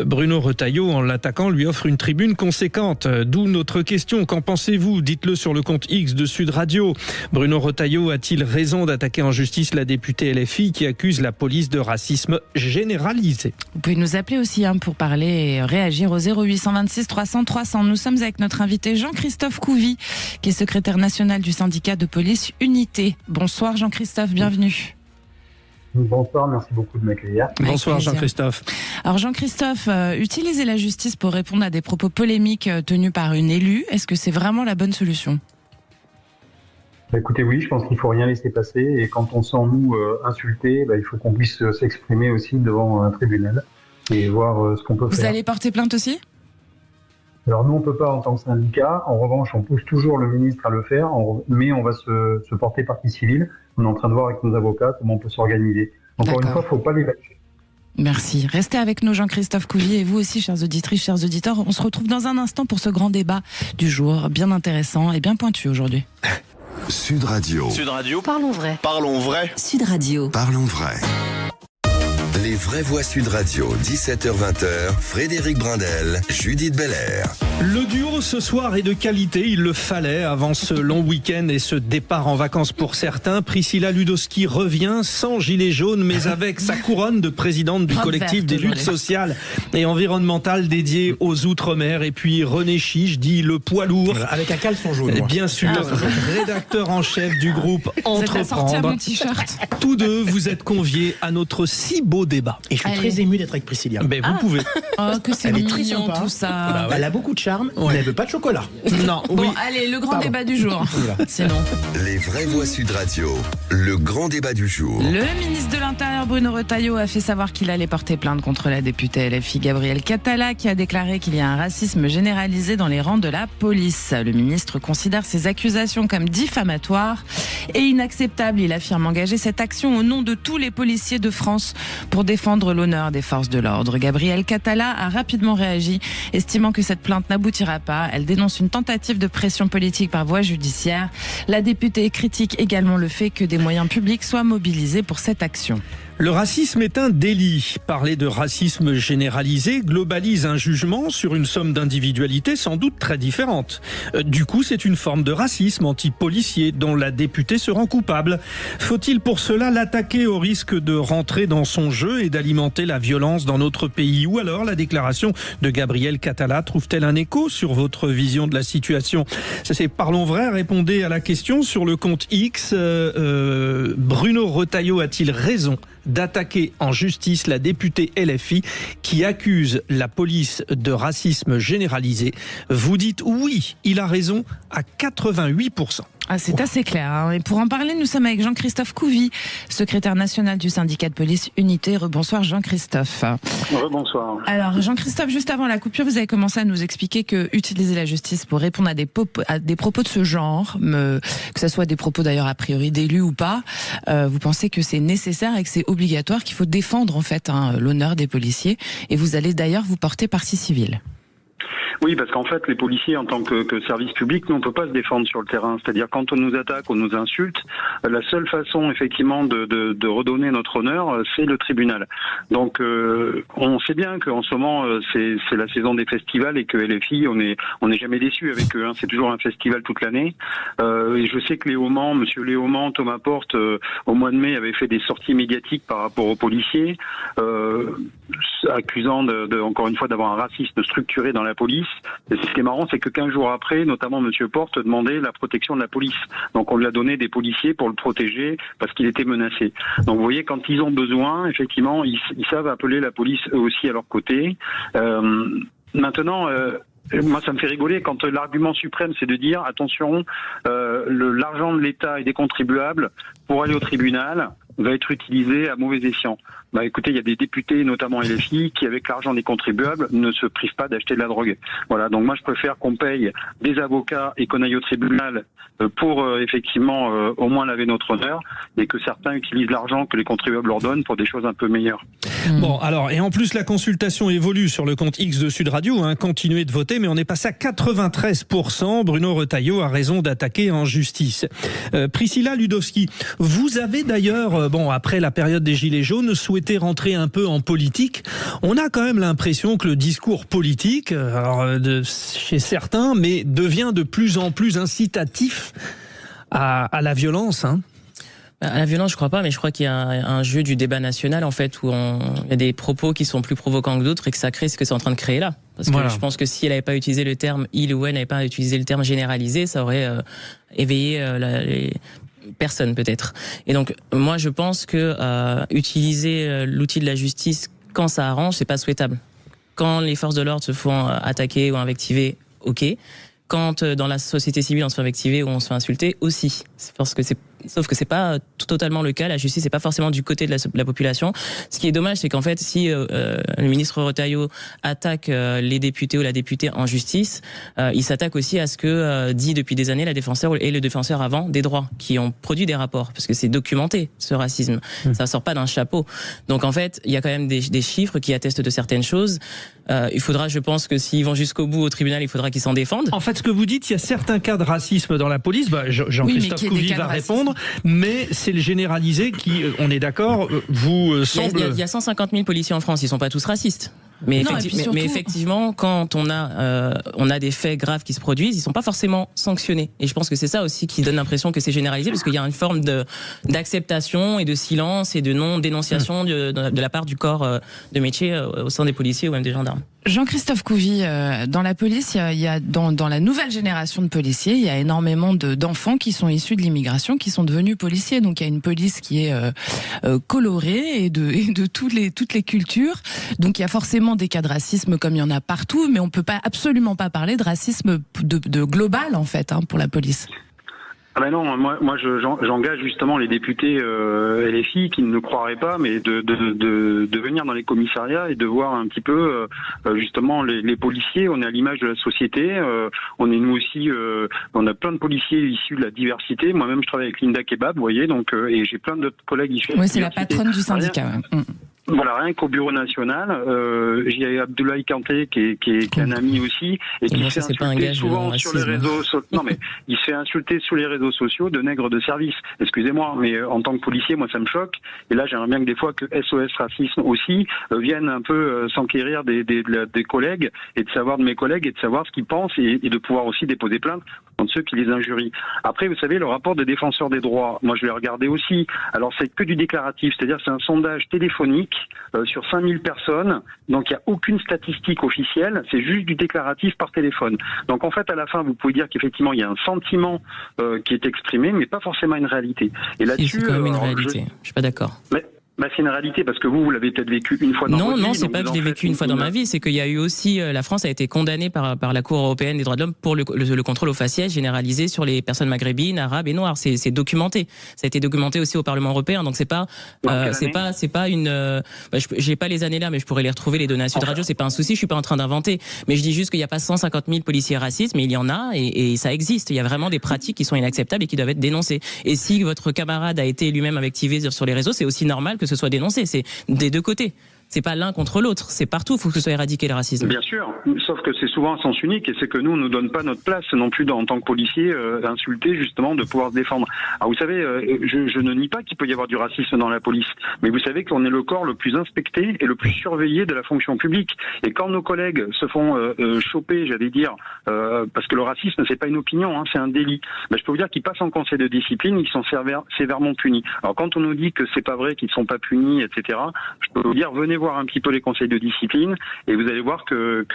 C: Bruno Retailleau, en l'attaquant, lui offre une tribune conséquente. D'où notre question. Qu'en pensez-vous? Dites-le sur le compte X de Sud Radio. Bruno Retailleau a-t-il raison d'attaquer en justice la députée LFI qui accuse la police de racisme généralisé?
B: Vous pouvez nous appeler aussi pour parler et réagir au 0826 300 300. Nous sommes avec notre invité Jean-Christophe Couvy, qui est secrétaire national du syndicat de police Unité. Bonsoir Jean-Christophe, bienvenue.
M: Bonsoir, merci beaucoup de m'accueillir.
C: Bonsoir Jean-Christophe.
B: Alors Jean-Christophe, utiliser la justice pour répondre à des propos polémiques tenus par une élue, est-ce que c'est vraiment la bonne solution?
M: Écoutez, oui, je pense qu'il ne faut rien laisser passer et quand on sent nous insulté, il faut qu'on puisse s'exprimer aussi devant un tribunal et voir ce qu'on peut faire.
B: Vous allez porter plainte aussi?
M: Alors nous, on ne peut pas en tant que syndicat. En revanche, on pousse toujours le ministre à le faire, mais on va se porter partie civile. On est en train de voir avec nos avocats comment on peut s'organiser. Encore une fois, il ne faut pas les lâcher.
B: Merci. Restez avec nous Jean-Christophe Couvy et vous aussi, chères auditrices, chers auditeurs. On se retrouve dans un instant pour ce grand débat du jour, bien intéressant et bien pointu aujourd'hui.
A: Sud Radio.
N: Sud Radio.
K: Parlons vrai.
N: Parlons vrai.
K: Sud Radio.
A: Parlons vrai. Les vraies voix Sud Radio, 17h-20h, Frédéric Brindel, Judith Belair.
C: Le duo ce soir est de qualité, il le fallait avant ce long week-end et ce départ en vacances pour certains. Priscilla Ludowski revient sans gilet jaune mais avec sa couronne de présidente du collectif des luttes sociales et environnementales dédiées aux Outre-mer. Et puis René Chiche, dit le poids lourd.
E: Avec un caleçon jaune.
C: Bien sûr, rédacteur en chef du groupe Entreprendre. Tous deux, vous êtes conviés à notre si beau débat.
E: Et je suis très ému d'être avec Priscilla.
C: Mais vous pouvez.
B: Oh, que c'est mignon tout ça.
E: Bah ouais. Elle a beaucoup de charme, mais elle veut pas de chocolat.
C: Non,
B: bon, allez, le grand débat du jour. Sinon.
A: Les vraies voix Sud Radio, le grand débat du jour.
B: Le ministre de l'Intérieur Bruno Retailleau a fait savoir qu'il allait porter plainte contre la députée LFI Gabrielle Catala qui a déclaré qu'il y a un racisme généralisé dans les rangs de la police. Le ministre considère ces accusations comme diffamatoires et inacceptables. Il affirme engager cette action au nom de tous les policiers de France pour défendre l'honneur des forces de l'ordre. Gabrielle Catala a rapidement réagi, estimant que cette plainte n'aboutira pas. Elle dénonce une tentative de pression politique par voie judiciaire. La députée critique également le fait que des moyens publics soient mobilisés pour cette action.
C: Le racisme est un délit. Parler de racisme généralisé globalise un jugement sur une somme d'individualités sans doute très différentes. Du coup, c'est une forme de racisme anti-policier dont la députée se rend coupable. Faut-il pour cela l'attaquer au risque de rentrer dans son jeu et d'alimenter la violence dans notre pays? Ou alors la déclaration de Gabrielle Catala trouve-t-elle un écho sur votre vision de la situation? Ça, c'est Parlons vrai. Répondez à la question sur le compte X. Bruno Retailleau a-t-il raison d'attaquer en justice la députée LFI qui accuse la police de racisme généralisé. Vous dites oui, il a raison à 88%.
B: Ah, c'est assez clair. Hein. Et pour en parler, nous sommes avec Jean-Christophe Couvi, secrétaire national du syndicat de police Unité. Rebonsoir Jean-Christophe.
F: Rebonsoir.
B: Alors Jean-Christophe, juste avant la coupure, vous avez commencé à nous expliquer que utiliser la justice pour répondre à des propos de ce genre, que ce soit des propos d'ailleurs a priori d'élus ou pas, vous pensez que c'est nécessaire et que c'est obligatoire, qu'il faut défendre en fait l'honneur des policiers. Et vous allez d'ailleurs vous porter partie civile.
F: Oui, parce qu'en fait, les policiers, en tant que service public, nous, on peut pas se défendre sur le terrain. C'est-à-dire, quand on nous attaque, on nous insulte, la seule façon, effectivement, de redonner notre honneur, c'est le tribunal. Donc, on sait bien qu'en ce moment, c'est la saison des festivals et que LFI, on est jamais déçus avec eux. Hein. C'est toujours un festival toute l'année. Et je sais que Monsieur Léaumont, Thomas Porte, au mois de mai, avait fait des sorties médiatiques par rapport aux policiers, accusant encore une fois d'avoir un racisme structuré dans la police. Et ce qui est marrant, c'est que 15 jours après, notamment Monsieur Porte demandait la protection de la police. Donc on lui a donné des policiers pour le protéger parce qu'il était menacé. Donc vous voyez, quand ils ont besoin, effectivement, ils savent appeler la police eux aussi à leur côté. Maintenant, moi, ça me fait rigoler quand l'argument suprême, c'est de dire, attention, l'argent de l'État et des contribuables, pour aller au tribunal, va être utilisé à mauvais escient. Bah écoutez, il y a des députés, notamment LFI, qui avec l'argent des contribuables ne se privent pas d'acheter de la drogue. Voilà, donc moi je préfère qu'on paye des avocats et qu'on aille au tribunal pour effectivement au moins laver notre honneur, et que certains utilisent l'argent que les contribuables leur donnent pour des choses un peu meilleures.
C: Bon, alors, et en plus la consultation évolue sur le compte X de Sud Radio, hein, continuez de voter, mais on est passé à 93%. Bruno Retailleau a raison d'attaquer en justice. Priscilla Ludowski, vous avez d'ailleurs, après la période des Gilets jaunes, souhaité rentrer un peu en politique. On a quand même l'impression que le discours politique, chez certains, mais devient de plus en plus incitatif à la violence, hein.
D: À la violence, je crois pas, mais je crois qu'il y a un jeu du débat national, en fait, où il y a des propos qui sont plus provocants que d'autres et que ça crée ce que c'est en train de créer là. Parce que je pense que si elle n'avait pas utilisé le terme, il ou elle n'avait pas utilisé le terme généralisé, ça aurait éveillé les personnes, peut-être. Et donc, moi, je pense que utiliser l'outil de la justice quand ça arrange, c'est pas souhaitable. Quand les forces de l'ordre se font attaquer ou invectiver, ok. Quand dans la société civile on se fait invectiver ou on se fait insulter, aussi. Sauf que c'est pas totalement le cas. La justice n'est pas forcément du côté de la population. Ce qui est dommage, c'est qu'en fait, si le ministre Retailleau attaque les députés ou la députée en justice, il s'attaque aussi à ce que dit depuis des années la défenseure et le défenseur avant des droits, qui ont produit des rapports, parce que c'est documenté, ce racisme. Ça sort pas d'un chapeau. Donc en fait, il y a quand même des chiffres qui attestent de certaines choses. Il faudra, je pense, que s'ils vont jusqu'au bout au tribunal, il faudra qu'ils s'en défendent.
C: En fait, ce que vous dites, il y a certains cas de racisme dans la police. Jean-Christophe Couvi va répondre, mais c'est le généralisé qui, on est d'accord, vous semble...
D: Il y a 150 000 policiers en France, ils sont pas tous racistes. Mais effectivement, quand on a des faits graves qui se produisent, ils sont pas forcément sanctionnés. Et je pense que c'est ça aussi qui donne l'impression que c'est généralisé, parce qu'il y a une forme d'acceptation et de silence et de non-dénonciation de la part du corps de métier au sein des policiers ou même des gendarmes.
B: Jean-Christophe Couvi, dans la police, il y a dans la nouvelle génération de policiers, il y a énormément d'enfants qui sont issus de l'immigration, qui sont devenus policiers. Donc il y a une police qui est colorée et de toutes les cultures. Donc il y a forcément des cas de racisme comme il y en a partout, mais on peut absolument pas parler de racisme de global en fait pour la police.
F: Ah ben non, moi j'engage justement les députés LFI qui ne le croiraient pas, mais de venir dans les commissariats et de voir un petit peu justement les policiers. On est à l'image de la société. On est nous aussi, on a plein de policiers issus de la diversité. Moi-même, je travaille avec Linda Kebab, vous voyez, donc et j'ai plein d'autres collègues issus.
B: Oui, c'est la patronne du syndicat.
F: Voilà, rien qu'au bureau national, j'ai Abdoulaye Kanté qui est un ami aussi et qui se fait insulter souvent sur les réseaux sociaux. Non mais il se fait insulter sur les réseaux sociaux de nègre de service. Excusez-moi, mais en tant que policier, moi ça me choque. Et là, j'aimerais bien que des fois que SOS Racisme aussi viennent un peu s'enquérir des collègues et de mes collègues et de savoir ce qu'ils pensent et de pouvoir aussi déposer plainte contre ceux qui les injurient. Après, vous savez, le rapport des défenseurs des droits, moi je l'ai regardé aussi. Alors c'est que du déclaratif, c'est-à-dire c'est un sondage téléphonique sur 5000 personnes, donc il n'y a aucune statistique officielle, c'est juste du déclaratif par téléphone. Donc en fait, à la fin, vous pouvez dire qu'effectivement, il y a un sentiment qui est exprimé, mais pas forcément une réalité. Et là-dessus,
D: c'est quand même une réalité. Je suis pas d'accord.
F: C'est une réalité, parce que vous l'avez peut-être vécu une fois dans votre vie.
D: Non, c'est pas que je l'ai vécu une fois dans ma vie, c'est qu'il y a eu aussi, la France a été condamnée par la Cour européenne des droits de l'homme pour le contrôle au faciès généralisé sur les personnes maghrébines, arabes et noires. C'est documenté. Ça a été documenté aussi au Parlement européen, donc c'est pas une. J'ai pas les années là, mais je pourrais les retrouver, les données à Sud Radio. C'est pas un souci, je suis pas en train d'inventer. Mais je dis juste qu'il n'y a pas 150 000 policiers racistes, mais il y en a et ça existe. Il y a vraiment des pratiques qui sont inacceptables et qui doivent être dénoncées. Et si votre camarade a été lui-même activé sur les réseaux, c'est aussi normal que ce soit dénoncé. C'est des deux côtés. C'est pas l'un contre l'autre, c'est partout, il faut que ce soit éradiqué le racisme.
F: Bien sûr, sauf que c'est souvent un sens unique et c'est que nous, on nous donne pas notre place non plus en tant que policiers d'insulter justement, de pouvoir se défendre. Alors vous savez, je ne nie pas qu'il peut y avoir du racisme dans la police, mais vous savez qu'on est le corps le plus inspecté et le plus surveillé de la fonction publique. Et quand nos collègues se font choper, j'allais dire, parce que le racisme c'est pas une opinion, c'est un délit, je peux vous dire qu'ils passent en conseil de discipline, ils sont sévèrement punis. Alors quand on nous dit que c'est pas vrai, qu'ils ne sont pas punis, etc., je peux vous dire, venez voir un petit peu les conseils de discipline et vous allez voir que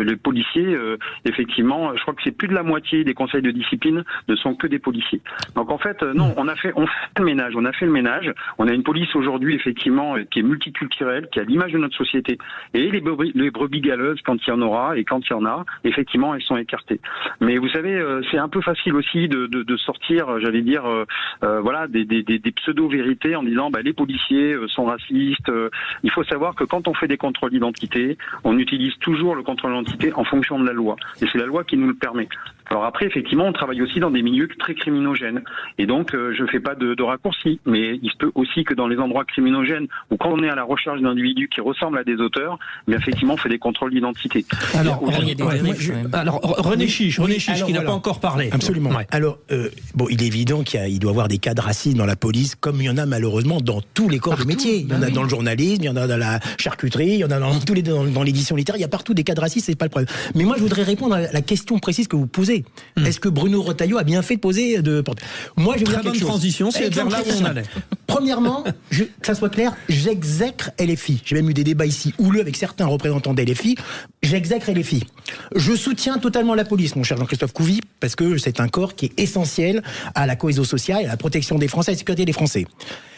F: les policiers, effectivement, je crois que c'est plus de la moitié des conseils de discipline ne sont que des policiers. Donc en fait, non, on fait le ménage. On a une police aujourd'hui, effectivement, qui est multiculturelle, qui a l'image de notre société. Et les brebis galeuses, quand il y en aura et quand il y en a, effectivement, elles sont écartées. Mais vous savez, c'est un peu facile aussi de sortir, j'allais dire, des pseudo-vérités en disant, les policiers sont racistes. Il faut savoir que quand on fait des contrôles d'identité, on utilise toujours le contrôle d'identité en fonction de la loi. Et c'est la loi qui nous le permet. Alors après, effectivement, on travaille aussi dans des milieux très criminogènes. Et donc, je ne fais pas de raccourcis. Mais il se peut aussi que dans les endroits criminogènes, ou quand on est à la recherche d'individus qui ressemblent à des auteurs, effectivement, on fait des contrôles d'identité.
C: Alors, René Chiche, qui n'a pas encore parlé.
E: Absolument. Ouais. Alors, il est évident qu'il doit y avoir des cas de racisme dans la police, comme il y en a malheureusement dans tous les corps de métier. Il y en a dans le journalisme, il y en a dans la charcuterie, il y en a dans l'édition littéraire, il y a partout des cas de racisme, c'est pas le problème. Mais moi, je voudrais répondre à la question précise que vous posez. Est-ce que Bruno Retailleau a bien fait de poser Moi, je vais vous dire quelque chose. Très bonne
C: transition, c'est vers là où on allait.
E: Premièrement, que ça soit clair, j'exècre LFI. J'ai même eu des débats ici houleux avec certains représentants d'LFI. J'exècre LFI. Je soutiens totalement la police, mon cher Jean-Christophe Couvi, parce que c'est un corps qui est essentiel à la cohésion sociale, à la protection des Français, à la sécurité des Français.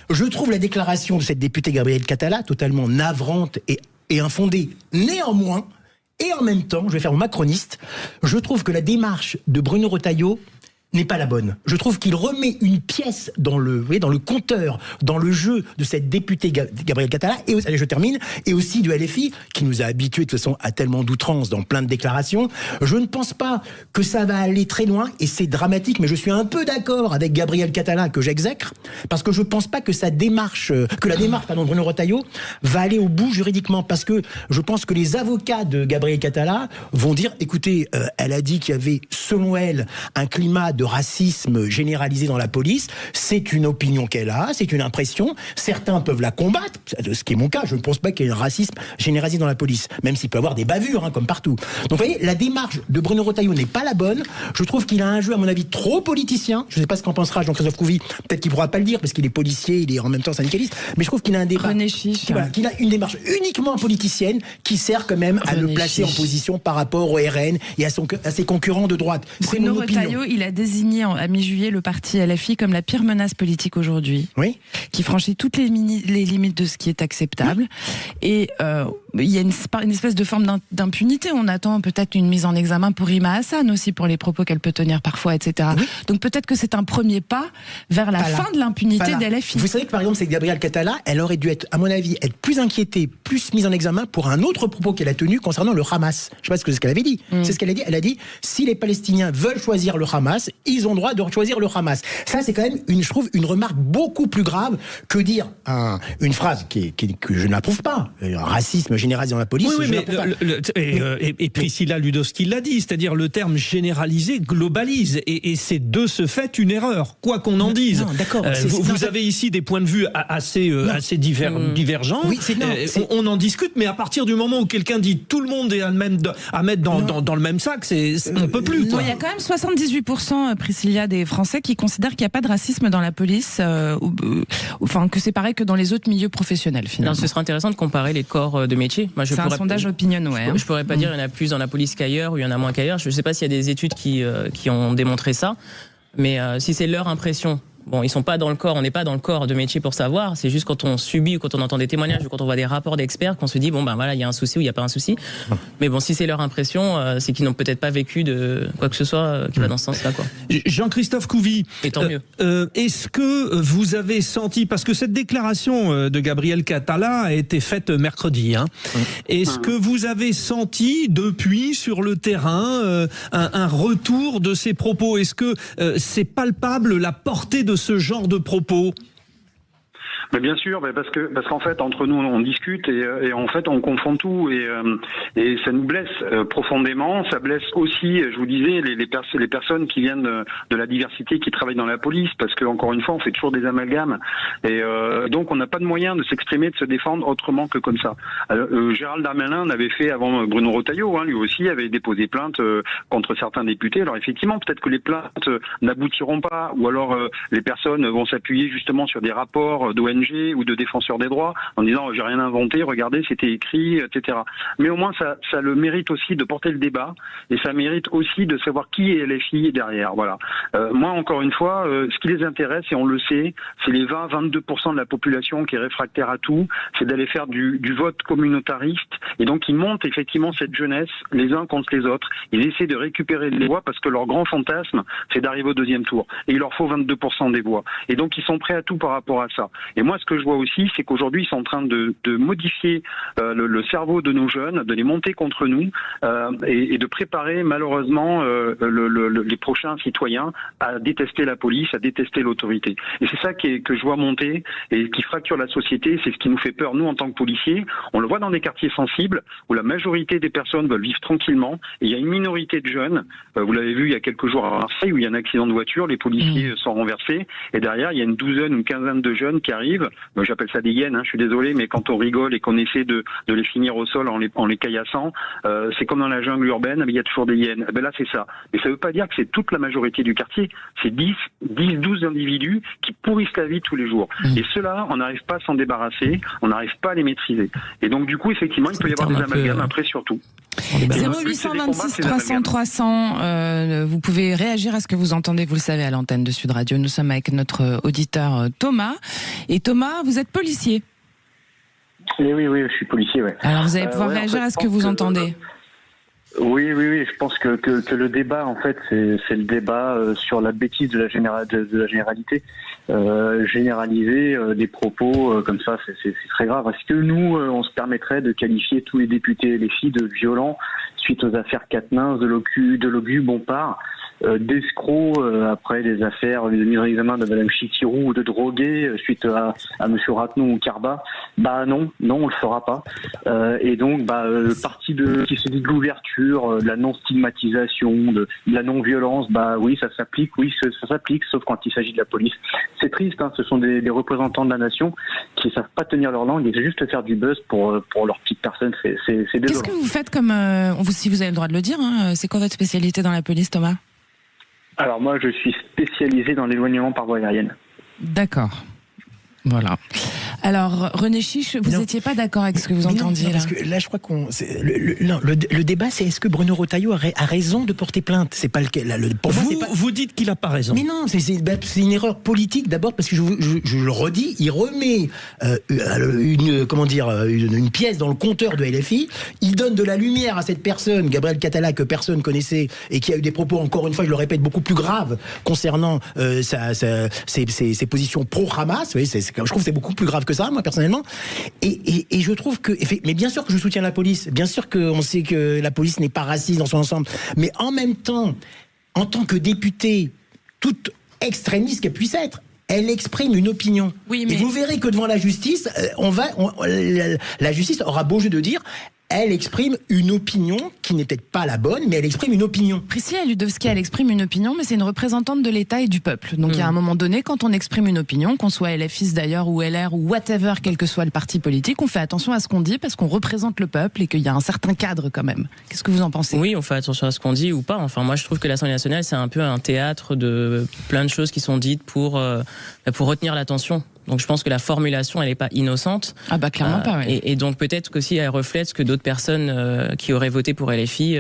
E: Je trouve la déclaration de cette députée Gabrielle Catala totalement navrante et infondée. Néanmoins, et en même temps, je vais faire mon macroniste, je trouve que la démarche de Bruno Retailleau n'est pas la bonne. Je trouve qu'il remet une pièce dans le compteur, dans le jeu de cette députée Gabrielle Catala, et allez, je termine, et aussi de LFI, qui nous a habitués de toute façon à tellement d'outrance dans plein de déclarations. Je ne pense pas que ça va aller très loin, et c'est dramatique, mais je suis un peu d'accord avec Gabrielle Catala, que j'exècre, parce que je ne pense pas que la démarche de Bruno Retailleau va aller au bout juridiquement, parce que je pense que les avocats de Gabrielle Catala vont dire, écoutez, elle a dit qu'il y avait, selon elle, un climat de racisme généralisé dans la police, c'est une opinion qu'elle a, c'est une impression, certains peuvent la combattre, ce qui est mon cas, je ne pense pas qu'il y ait un racisme généralisé dans la police, même s'il peut y avoir des bavures, comme partout. Donc vous voyez, la démarche de Bruno Retailleau n'est pas la bonne, je trouve qu'il a un jeu, à mon avis, trop politicien, je ne sais pas ce qu'en pensera Jean-Christophe Couvi, peut-être qu'il ne pourra pas le dire, parce qu'il est policier, il est en même temps syndicaliste, mais je trouve qu'il a un débat, qu'il a une démarche uniquement politicienne, qui sert quand même à le placer en position par rapport au RN et à ses concurrents de droite. C'est mon opinion.
B: Bruno Retailleau, il a désigné à mi-juillet le parti LFI comme la pire menace politique aujourd'hui, qui franchit toutes les limites de ce qui est acceptable. Et il y a une espèce de forme d'impunité. On attend peut-être une mise en examen pour Rima Hassan aussi, pour les propos qu'elle peut tenir parfois, etc. Donc peut-être que c'est un premier pas vers la fin de l'impunité des LFI.
E: Vous savez que par exemple, c'est Gabrielle Catala, elle aurait dû être, à mon avis, être plus inquiétée, plus mise en examen pour un autre propos qu'elle a tenu concernant le Hamas. Je ne sais pas ce qu'elle avait dit. C'est ce qu'elle a dit. Elle a dit, si les Palestiniens veulent choisir le Hamas, ils ont le droit de choisir le Hamas. Ça, c'est quand même, je trouve, une remarque beaucoup plus grave que dire une phrase que je n'approuve pas. Un racisme généralisé dans la police.
C: Et Priscilla Ludowski l'a dit, c'est-à-dire le terme généralisé globalise. Et c'est de ce fait une erreur, quoi qu'on en dise.
E: Non, d'accord.
C: Vous avez ici des points de vue assez divergents.
E: Oui,
C: on en discute, mais à partir du moment où quelqu'un dit tout le monde est à mettre dans le même sac, on peut plus.
B: Il y a quand même 78%, Priscilla, des Français qui considèrent qu'il n'y a pas de racisme dans la police, que c'est pareil que dans les autres milieux professionnels, finalement.
D: Non, ce serait intéressant de comparer les corps de métier.
B: C'est un sondage Opinionway.
D: Je pourrais pas dire il y en a plus dans la police qu'ailleurs ou il y en a moins qu'ailleurs. Je ne sais pas s'il y a des études qui ont démontré ça, mais si c'est leur impression Bon, ils sont pas dans le corps, on n'est pas dans le corps de métier pour savoir. C'est juste quand on subit ou quand on entend des témoignages ou quand on voit des rapports d'experts qu'on se dit bon ben voilà, il y a un souci ou il n'y a pas un souci. Mais bon, si c'est leur impression, c'est qu'ils n'ont peut-être pas vécu de quoi que ce soit qui va dans ce sens-là, quoi.
C: Jean-Christophe Couvi,
D: et tant mieux.
C: Est-ce que vous avez senti, parce que cette déclaration de Gabriel Catala a été faite mercredi, hein, est-ce que vous avez senti depuis sur le terrain un retour de ces propos? Est-ce que c'est palpable la portée de ce genre de propos?
M: Mais bien sûr, parce qu'en fait entre nous on discute et en fait on confond tout et ça nous blesse profondément. Ça blesse aussi, je vous disais, les personnes qui viennent de la diversité, qui travaillent dans la police, parce que encore une fois on fait toujours des amalgames et donc on n'a pas de moyen de s'exprimer, de se défendre autrement que comme ça. Gérald Darmanin avait fait avant Bruno Retailleau, lui aussi avait déposé plainte contre certains députés. Alors effectivement peut-être que les plaintes n'aboutiront pas, ou alors les personnes vont s'appuyer justement sur des rapports d'ONG ou de défenseurs des droits en disant j'ai rien inventé, regardez c'était écrit, etc. Mais au moins ça le mérite aussi de porter le débat et ça mérite aussi de savoir qui est LFI derrière. Voilà. Moi encore une fois, ce qui les intéresse et on le sait, c'est les 20-22% de la population qui est réfractaire à tout, c'est d'aller faire du vote communautariste et donc ils montent effectivement cette jeunesse les uns contre les autres. Ils essaient de récupérer les voix parce que leur grand fantasme c'est d'arriver au deuxième tour et il leur faut 22% des voix et donc ils sont prêts à tout par rapport à ça. Et moi, ce que je vois aussi, c'est qu'aujourd'hui, ils sont en train de modifier le cerveau de nos jeunes, de les monter contre nous et de préparer malheureusement les prochains citoyens à détester la police, à détester l'autorité. Et c'est ça que je vois monter et qui fracture la société. C'est ce qui nous fait peur, nous, en tant que policiers. On le voit dans des quartiers sensibles où la majorité des personnes veulent vivre tranquillement. Et il y a une minorité de jeunes, vous l'avez vu il y a quelques jours à Marseille, où il y a un accident de voiture, les policiers sont renversés et derrière, il y a une douzaine, une quinzaine de jeunes qui arrivent. J'appelle ça des hyènes, je suis désolé, mais quand on rigole et qu'on essaie de les finir au sol en les caillassant, c'est comme dans la jungle urbaine, mais il y a toujours des hyènes. Ben là, c'est ça. Mais ça ne veut pas dire que c'est toute la majorité du quartier. C'est 12 individus qui pourrissent la vie tous les jours. Et ceux-là, on n'arrive pas à s'en débarrasser, on n'arrive pas à les maîtriser. Et donc, du coup, effectivement, il peut y avoir des amalgames après, surtout.
B: 0826 300 300, vous pouvez réagir à ce que vous entendez, vous le savez, à l'antenne de Sud Radio. Nous sommes avec notre auditeur Thomas. Et Thomas, vous êtes policier?
F: Oui, je suis policier, ouais.
B: Alors vous allez pouvoir réagir à ce que vous entendez.
F: Oui, je pense que le débat, en fait, c'est le débat sur la bêtise de la généralité. Généraliser des propos comme ça, c'est très grave. Est-ce que nous, on se permettrait de qualifier tous les députés LFI de violents suite aux affaires Quatennens, de Logu, Bompard, d'escrocs après des affaires de mise en examen de Mme Chikirou ou de drogués suite à M. Ratnou ou Karba? Bah non, on le fera pas. Et donc, le parti qui se dit de l'ouverture, de la non-stigmatisation, de la non-violence, oui, ça s'applique, sauf quand il s'agit de la police. C'est triste, ce sont des représentants de la nation qui savent pas tenir leur langue et juste faire du buzz pour leur petite personne, c'est désolant.
B: Qu'est-ce que vous faites comme, si vous avez le droit de le dire, c'est quoi votre spécialité dans la police, Thomas?
F: Alors moi, je suis spécialisé dans l'éloignement par voie aérienne.
B: D'accord. Voilà. Alors, René Chiche, vous n'étiez pas d'accord avec ce que vous entendiez là?
E: Parce que là, je crois le débat, c'est est-ce que Bruno Retailleau a raison de porter plainte? C'est pas le cas. Pour moi, c'est pas...
C: Vous dites qu'il n'a pas raison.
E: Mais non, c'est une erreur politique d'abord parce que je le redis, il remet une pièce dans le compteur de LFI. Il donne de la lumière à cette personne, Gabriel Catala, que personne connaissait et qui a eu des propos, encore une fois, je le répète, beaucoup plus graves concernant ses positions pro-Hamas. Vous voyez, je trouve que c'est beaucoup plus grave que ça, moi, personnellement. Et je trouve que... Mais bien sûr que je soutiens la police. Bien sûr qu'on sait que la police n'est pas raciste dans son ensemble. Mais en même temps, en tant que députée, toute extrémiste qu'elle puisse être, elle exprime une opinion. Oui, mais... Et vous verrez que devant la justice, la justice aura beau jeu de dire... Elle exprime une opinion qui n'est peut-être pas la bonne, mais elle exprime une opinion.
B: Priscilla Ludowski, elle exprime une opinion, mais c'est une représentante de l'État et du peuple. Donc il y a un moment donné, quand on exprime une opinion, qu'on soit LFiste d'ailleurs, ou LR, ou whatever, quel que soit le parti politique, on fait attention à ce qu'on dit parce qu'on représente le peuple et qu'il y a un certain cadre quand même. Qu'est-ce que vous en pensez?
D: Oui, on fait attention à ce qu'on dit ou pas. Enfin, moi je trouve que l'Assemblée nationale, c'est un peu un théâtre de plein de choses qui sont dites pour retenir l'attention. Donc je pense que la formulation, elle n'est pas innocente.
B: Ah bah clairement pas, oui.
D: Et donc peut-être qu'aussi elle reflète ce que d'autres personnes qui auraient voté pour LFI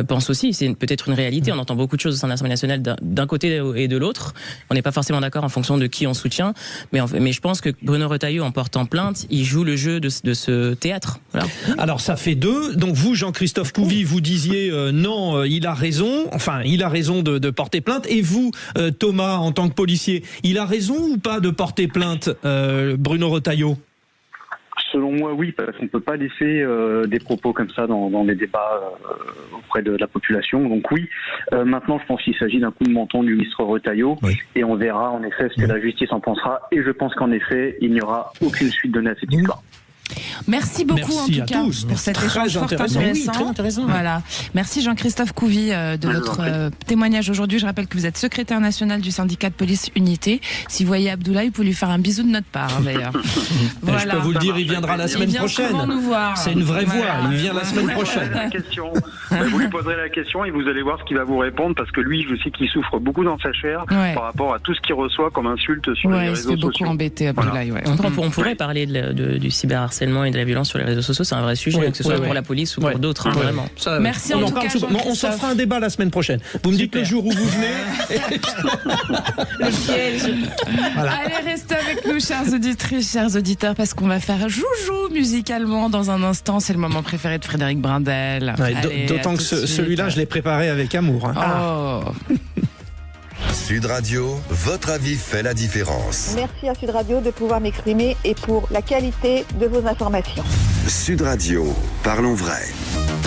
D: pense aussi. C'est peut-être une réalité. On entend beaucoup de choses au sein de l'Assemblée nationale d'un côté et de l'autre. On n'est pas forcément d'accord en fonction de qui on soutient. Mais je pense que Bruno Retailleau, en portant plainte, il joue le jeu de ce théâtre. Voilà.
C: Alors ça fait 2. Donc vous, Jean-Christophe Couvi, vous disiez non, il a raison. Enfin, il a raison de porter plainte. Et vous, Thomas, en tant que policier, il a raison ou pas de porter plainte, Bruno Retailleau?
F: Selon moi, oui, parce qu'on ne peut pas laisser des propos comme ça dans les débats auprès de la population. Donc oui, maintenant, je pense qu'il s'agit d'un coup de menton du ministre Retailleau, et on verra en effet ce que la justice en pensera. Et je pense qu'en effet, il n'y aura aucune suite donnée à cette histoire.
B: Merci beaucoup en tout cas pour cet échange fort intéressant.
E: Oui, très intéressant.
B: Voilà. Merci Jean-Christophe Couvi de votre témoignage aujourd'hui. Je rappelle que vous êtes secrétaire national du syndicat de police Unité. Si vous voyez Abdoulaye, vous pouvez lui faire un bisou de notre part d'ailleurs.
C: Voilà. Je peux vous le dire, il viendra la semaine prochaine.
B: Nous voir.
C: C'est une vraie voix, il vient la semaine prochaine.
F: Vous lui poserez la question et vous allez voir ce qu'il va vous répondre, parce que lui, je sais qu'il souffre beaucoup dans sa chair par rapport à tout ce qu'il reçoit comme insulte sur les réseaux sociaux.
B: Il s'est beaucoup embêté, Abdoulaye.
D: On pourrait parler du cyberharcèlement et de la violence sur les réseaux sociaux, c'est un vrai sujet, que ce soit pour la police ou pour d'autres, vraiment.
C: Ça,
B: merci en tout cas.
C: On s'en fera un débat la semaine prochaine. Vous me dites le jour où vous venez.
B: Le piège. Voilà. Allez, restez avec nous, chères auditrices, chers auditeurs, parce qu'on va faire joujou musicalement dans un instant. C'est le moment préféré de Frédéric Brindel.
C: D'autant que celui-là, je l'ai préparé avec amour.
A: Sud Radio, votre avis fait la différence.
N: Merci à Sud Radio de pouvoir m'exprimer et pour la qualité de vos informations.
A: Sud Radio, parlons vrai.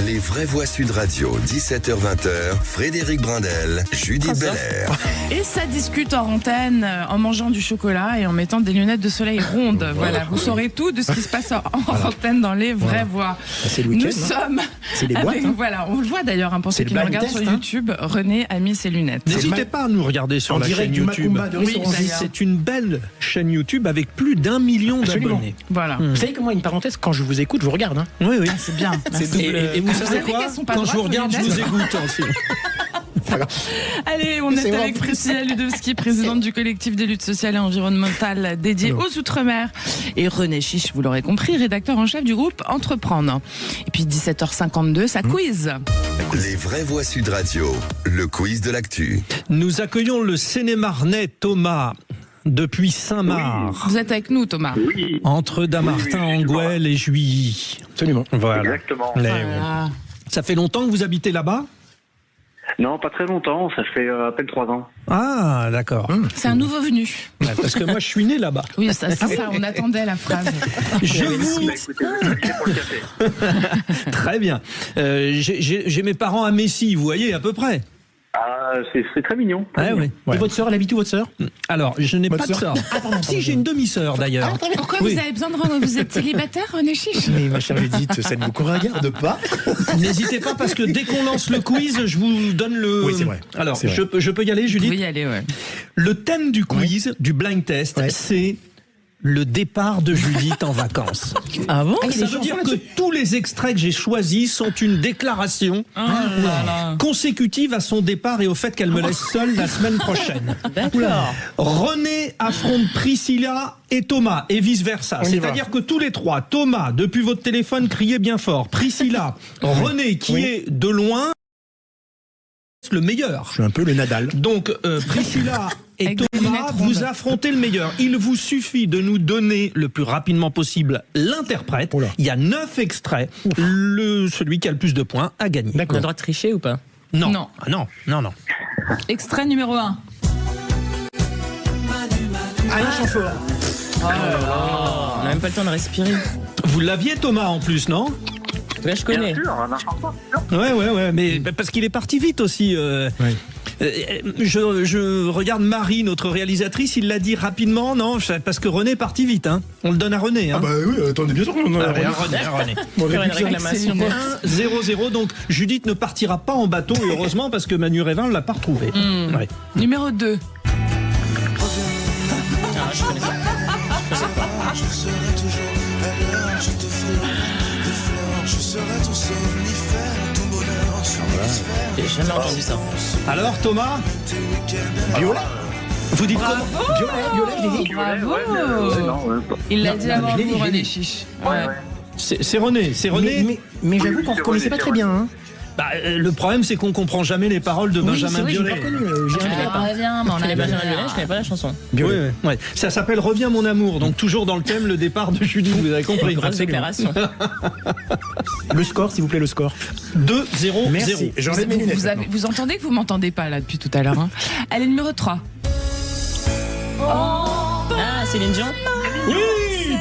A: Les vraies voix Sud Radio, 17h-20h, Frédéric Brindel, Judith Belair.
B: Et ça discute en antenne en mangeant du chocolat et en mettant des lunettes de soleil rondes. Voilà, vous saurez tout de ce qui se passe en antenne dans les vraies voix.
E: C'est le week-end.
B: Nous sommes.
E: C'est les boîtes.
B: Voilà, on le voit d'ailleurs, pour ceux qui nous regardent sur YouTube. René a mis ses lunettes.
C: N'hésitez pas à nous regarder sur la chaîne YouTube. C'est une belle chaîne YouTube avec plus d'1 million d'abonnés.
B: Voilà.
E: Vous savez que moi, une parenthèse, quand je vous écoute, je vous regarde.
C: Oui.
B: C'est bien.
C: Et vous savez quoi? Quand je vous regarde, je vous écoute aussi.
B: Allez, on est avec Priscilla Ludowski, présidente du collectif des luttes sociales et environnementales dédiées aux Outre-mer. Et René Chiche, vous l'aurez compris, rédacteur en chef du groupe Entreprendre. Et puis 17h52, ça quiz.
A: Les vraies voix Sud Radio, le quiz de l'actu.
C: Nous accueillons le Sénémarnais Thomas. Depuis Saint-Marc.
B: Vous êtes avec nous, Thomas.
F: Oui.
C: Entre Dammartin-en-Gouel et Juilly.
E: Absolument.
C: Voilà.
F: Exactement.
C: Ça fait longtemps que vous habitez là-bas?
F: Non, pas très longtemps. Ça fait à peine 3 ans.
C: Ah, d'accord.
B: C'est un nouveau venu.
C: Parce que moi, je suis né là-bas.
B: Oui, c'est ça. On attendait la phrase.
C: Très bien. J'ai mes parents à Messy, vous voyez, à peu près.
F: Ah, c'est très mignon.
C: Et
E: votre sœur, elle habite où, votre sœur?
C: Alors, je n'ai pas de sœur. Si, j'ai une demi-sœur d'ailleurs.
B: Pourquoi vous avez besoin de rendre? Vous êtes célibataire, René Chiche?
E: Mais ma chère Judith, ça ne vous regarde pas.
C: N'hésitez pas, parce que dès qu'on lance le quiz, je vous donne le...
E: Oui, c'est vrai.
C: Alors, je peux y aller, Judith?
B: Vous pouvez y aller,
C: Le thème du quiz, du blind test, c'est le départ de Judith en vacances.
B: Ah bon?
C: Ça veut dire que tous les extraits que j'ai choisis sont une déclaration consécutive à son départ et au fait qu'elle me laisse seule la semaine prochaine.
B: D'accord.
C: René affronte Priscilla et Thomas et vice-versa. C'est-à-dire que tous les trois, Thomas, depuis votre téléphone, criez bien fort. Priscilla, René, qui est de loin le meilleur.
E: Je suis un peu le Nadal.
C: Donc, Priscilla et Thomas, vous affrontez le meilleur. Il vous suffit de nous donner le plus rapidement possible l'interprète. Il y a 9 extraits. Celui qui a le plus de points a gagné.
D: On a le droit de tricher ou pas?
C: Non.
B: Non.
C: Ah non.
B: Extrait numéro 1.
E: Alain Chamfort.
D: On n'a même pas le temps de respirer.
C: Vous l'aviez, Thomas, en plus, non?
D: Là, je connais.
F: Bien sûr,
C: Ouais, mais parce qu'il est parti vite aussi. Je regarde Marie, notre réalisatrice, il l'a dit rapidement, non? Parce que René est parti vite, hein. On le donne à René, hein.
E: Ah bah oui, attendez, bien sûr qu'on a
C: René.
D: Bon, une réclamation.
C: 1-0-0, donc Judith ne partira pas en bateau, et heureusement, parce que Manu Révin ne l'a pas retrouvé. Ouais.
B: Numéro 2.
D: Je connais ça.
O: Je serai toujours à l'heure, je te ferai des fleurs, je serai ton somnifère, ton bonheur sur l'hémisphère.
D: J'ai jamais entendu ça.
C: Alors, Thomas?
E: Violet.
C: Vous dites comment?
E: Violet, je l'ai dit.
B: Bravo. Il l'a dit avant vous, René Chiche.
C: C'est René,
E: Mais j'avoue qu'on ne reconnaissait pas très bien.
C: Le problème, c'est qu'on comprend jamais les paroles de Benjamin Biolay.
D: Reviens, on a Benjamin Biolay, je connais pas la chanson.
C: Ouais. Ça s'appelle Reviens mon amour, donc toujours dans le thème, le départ de Julie, vous avez compris.
D: Grosse déclaration.
E: Le score, s'il vous plaît, le score.
C: 2-0-0.
E: Merci. J'enlève mes lunettes.
B: Vous entendez que vous m'entendez pas là depuis tout à l'heure. Hein. Elle est numéro 3.
D: Ah, Céline Dion.
C: Oui,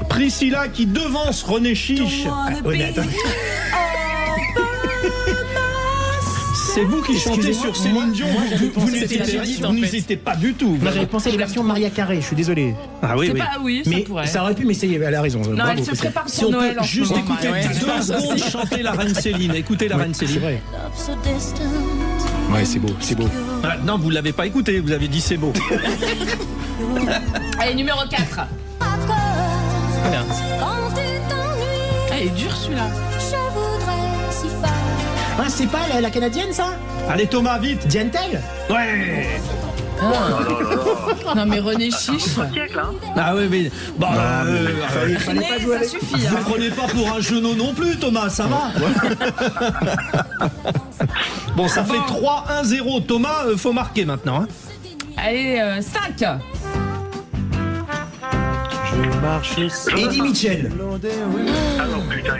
C: Priscilla qui devance René Chiche.
E: Mais attends.
C: C'est vous qui chantez sur Céline Dion. Vous n'y étiez pas du tout.
E: Moi, j'avais pensé à les versions Maria Carré, je suis désolé.
C: Ah oui, oui.
B: Oui, ça
E: mais
B: pourrait.
E: ça aurait pu, mais elle a raison.
B: Non,
E: bravo,
B: elle se prépare
C: Si
B: pour
C: on
B: Noël
C: peut
B: en
C: juste
B: ce moment.
C: écouter 2 secondes chanter la reine Céline. Écoutez la reine Céline.
E: C'est vrai. Ouais, c'est beau, c'est beau.
C: Ah, non, vous l'avez pas écouté, vous avez dit c'est beau.
B: Allez, numéro 4. Elle est dure celui-là.
E: Ah, c'est pas la canadienne, ça?
C: Allez Thomas, vite.
E: Dientel?
C: Ouais.
B: Non mais René Chiche.
C: Ah oui, mais bon,
B: Fallait pas jouer, ça suffit.
C: vous prenez pas pour un genou non plus, Thomas, ça va. Bon, ça fait 3-1-0. Thomas, faut marquer maintenant. Hein.
B: Allez, 5.
E: Eddie Mitchell.
F: Ah non, putain.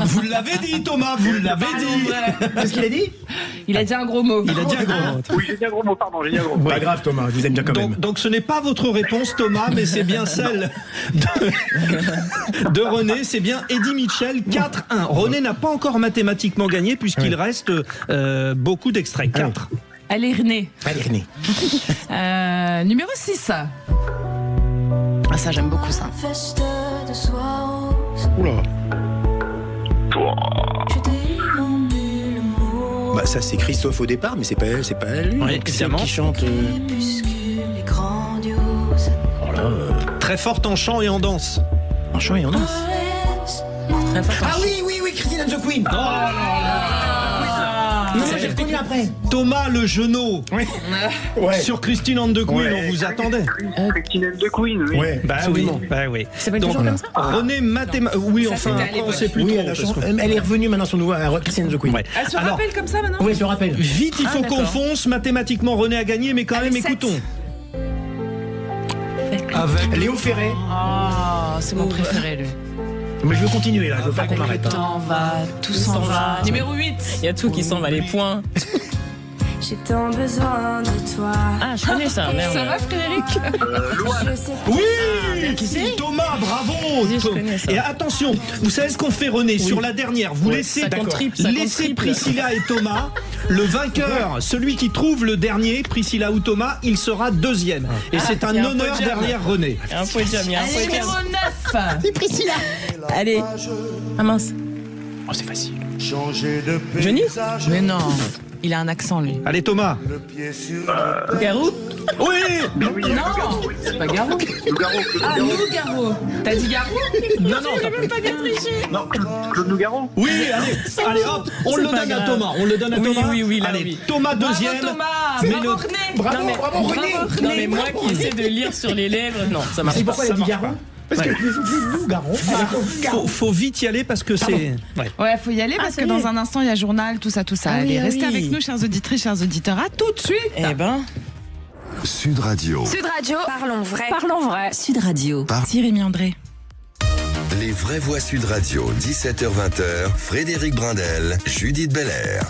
C: Vous l'avez dit, Thomas, vous l'avez dit.
E: Qu'est-ce qu'il a dit?
B: Il a dit un gros mot.
C: Il a dit un gros mot.
F: Oui, j'ai dit un gros mot, pardon, j'ai dit un gros mot.
E: Pas grave, Thomas, je vous aime bien quand même.
C: Donc ce n'est pas votre réponse, Thomas, mais c'est bien celle de René. C'est bien Eddie Mitchell, 4-1. René n'a pas encore mathématiquement gagné puisqu'il reste beaucoup d'extraits. 4.
B: Allez, René.
E: Allez, René.
B: Numéro 6. Ah, ça, j'aime beaucoup ça.
E: Oula. Bah, ça, c'est Christophe au départ, mais c'est pas elle, lui.
C: Oui,
E: C'est elle qui chante. Oh là,
C: Très forte en chant et en danse.
E: en chant et en danse. Ah oui, Christine and the Queen. Oh là là. Non, j'ai reconnu après.
C: Thomas le genou.
E: Oui. Ouais.
C: Sur Christine and the Queen, on vous attendait.
F: Christine and the Queen, oui.
E: Ouais,
C: Bah
E: absolument.
C: oui.
B: Ça s'appelle toujours comme ça?
C: René oui,
B: Ça,
C: enfin,
B: c'était à
C: après, on
B: l'époque.
C: sait plus
E: Oui,
C: trop.
E: elle,
C: parce que-
E: elle est revenue maintenant son nouveau Christine and the Queen.
C: Ouais.
B: Elle se
C: Alors,
B: rappelle comme ça maintenant?
E: Oui, elle se rappelle.
C: Vite, il faut
B: d'accord.
C: qu'on fonce. Mathématiquement, René a gagné, mais quand
B: Allez,
C: même,
B: 7.
C: écoutons.
E: Léo Ferré.
B: Oh, c'est mon préféré, lui.
E: Mais je veux continuer là, je veux pas qu'on m'arrête.
B: Le temps va, tout s'en va. Numéro 8.
D: Il y a tout qui s'en va, les points.
P: J'ai tant besoin de toi.
D: Ah, je connais ça, merde.
B: Ça va, Frédéric?
C: Oui,
D: qui c'est
C: Thomas, bravo.
D: Oui, je connais ça.
C: Et attention, vous savez ce qu'on fait, René, sur la dernière. Vous laissez,
D: ça compte triple, ça compte
C: laissez
D: triple.
C: Priscilla et Thomas. Le vainqueur, celui qui trouve le dernier, Priscilla ou Thomas, il sera deuxième. Et c'est un
D: il y a un
C: honneur
D: podium.
C: derrière René.
D: Il y a un podium, il y a un
B: Allez,
D: podium.
B: numéro 9.
E: C'est Priscilla.
D: Allez. Ah mince.
E: Oh, c'est facile.
D: Johnny?
B: Mais non, il a un accent, lui.
C: Allez, Thomas.
D: Garou?
C: Oui.
B: Non, c'est pas Garou. Ah, Nougaro. T'as dit Garou?
C: Non, t'as
D: même pas bien triché.
F: Non, Claude Nougaro.
C: Oui, allez, hop, on
D: C'est
C: le
D: pas
C: donne à
D: grave.
C: Thomas. On le donne à
D: Oui,
C: Thomas.
D: oui, là,
C: allez,
D: oui.
C: Thomas
B: Bravo,
C: deuxième.
B: Thomas.
C: Mais
B: Bravo,
C: le-
B: René.
E: Bravo,
D: Non, mais-
E: bravo, René.
D: Non mais moi qui essaie de lire sur les lèvres, non, ça marche
E: C'est
D: pas.
E: pourquoi elle a dit
C: marche
E: Garou?
C: pas.
E: Parce que je me souviens de nous, Garou.
C: Faut vite y aller parce que c'est. Ouais.
B: Ouais, faut y aller parce
D: ça
B: que
D: y est.
B: dans un instant, il y a journal, tout ça.
D: Ah
B: Allez,
D: oui, ah
B: restez
D: oui.
B: avec nous, chers auditrices, chers auditeurs. À tout de suite.
D: Eh ben.
A: Sud Radio.
P: Sud Radio, parlons vrai.
K: Parlons vrai. Sud Radio.
B: Merci Rémi André.
A: Les vraies voix Sud Radio, 17h-20h, Frédéric Brindel, Judith Belair.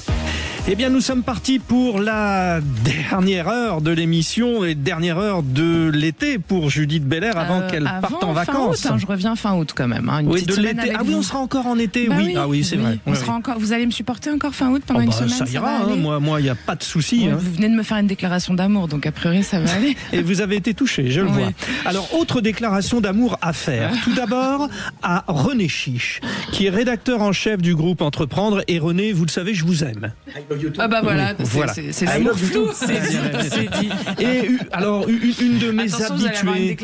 C: Eh bien, nous sommes partis pour la dernière heure de l'émission et dernière heure de l'été pour Judith Belair avant qu'elle parte en
B: Fin
C: vacances.
B: août, hein, je reviens fin août quand même. Hein, une
C: Oui,
B: petite
C: de
B: semaine
C: l'été.
B: avec
C: Ah oui,
B: vous.
C: on sera encore en été.
B: Bah
C: oui. Ah oui, c'est vrai.
B: On
C: Oui,
B: sera
C: oui.
B: encore. Vous allez me supporter encore fin août pendant
C: Oh,
B: une
C: bah,
B: semaine.
C: ça ira.
B: va
C: Hein,
B: aller.
C: moi, il n'y a pas de souci.
B: Ouais,
C: hein.
B: vous venez de me faire une déclaration d'amour, donc a priori ça va aller.
C: Et vous avez été touché, je le
B: Oui.
C: vois. Alors, autre déclaration d'amour à faire. Tout d'abord, à René Chiche, qui est rédacteur en chef du groupe Entreprendre. Et René, vous le savez, je vous aime.
B: Ah bah voilà, c'est l'amour flou.
C: C'est dit. Et alors, une de mes habituées,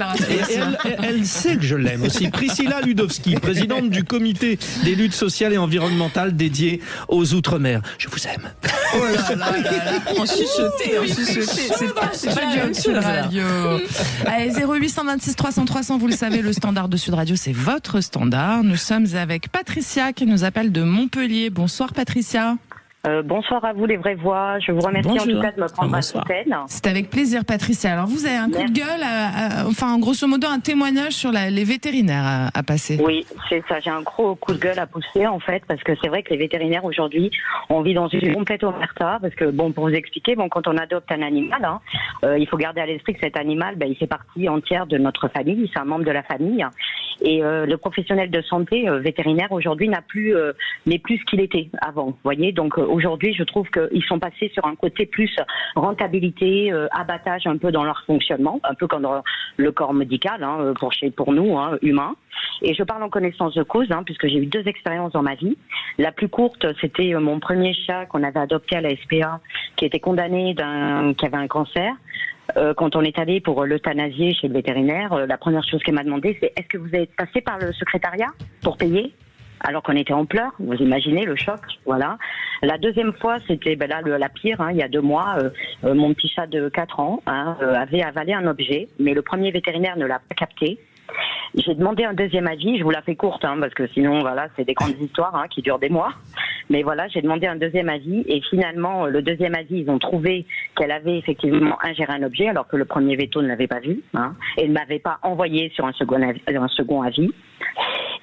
C: elle sait que je l'aime aussi, Priscilla Ludowski, présidente du comité des luttes sociales et environnementales dédié aux Outre-mer. Je vous aime.
B: Oh là là là là. En chuchoté. C'est pas du Sud Radio. Allez, 0826 300 300, vous le savez, le standard de Sud Radio, c'est votre standard. Nous sommes avec Patricia qui nous appelle de Montpellier. Bonsoir Patricia.
Q: Bonsoir à vous les vraies voix, je vous remercie en tout cas de me prendre à l'antenne.
B: C'est avec plaisir Patricia. Alors vous avez un coup de gueule, enfin grosso modo un témoignage sur les vétérinaires à passer.
Q: Oui, c'est ça, j'ai un gros coup de gueule à pousser en fait, parce que c'est vrai que les vétérinaires aujourd'hui, on vit dans une complète omerta, parce que bon, pour vous expliquer, quand on adopte un animal, il faut garder à l'esprit que cet animal, il fait partie entière de notre famille, c'est un membre de la famille, et le professionnel de santé vétérinaire aujourd'hui n'est plus ce qu'il était avant, vous voyez, donc aujourd'hui, je trouve qu'ils sont passés sur un côté plus rentabilité, abattage un peu dans leur fonctionnement, un peu comme dans le corps médical, pour nous, humains. Et je parle en connaissance de cause, puisque j'ai eu 2 expériences dans ma vie. La plus courte, c'était mon premier chat qu'on avait adopté à la SPA, qui était condamné qui avait un cancer. Quand on est allé pour l'euthanasier chez le vétérinaire, la première chose qu'elle m'a demandé, c'est: est-ce que vous êtes passé par le secrétariat pour payer ? Alors qu'on était en pleurs, vous imaginez le choc, voilà. La deuxième fois, c'était la pire, il y a 2 mois, mon petit chat de 4 ans avait avalé un objet, mais le premier vétérinaire ne l'a pas capté. J'ai demandé un deuxième avis, je vous la fais courte, parce que sinon, voilà, c'est des grandes histoires qui durent des mois. Mais voilà, j'ai demandé un deuxième avis, et finalement, le deuxième avis, ils ont trouvé qu'elle avait effectivement ingéré un objet, alors que le premier veto ne l'avait pas vu, et ne m'avait pas envoyé sur un second avis.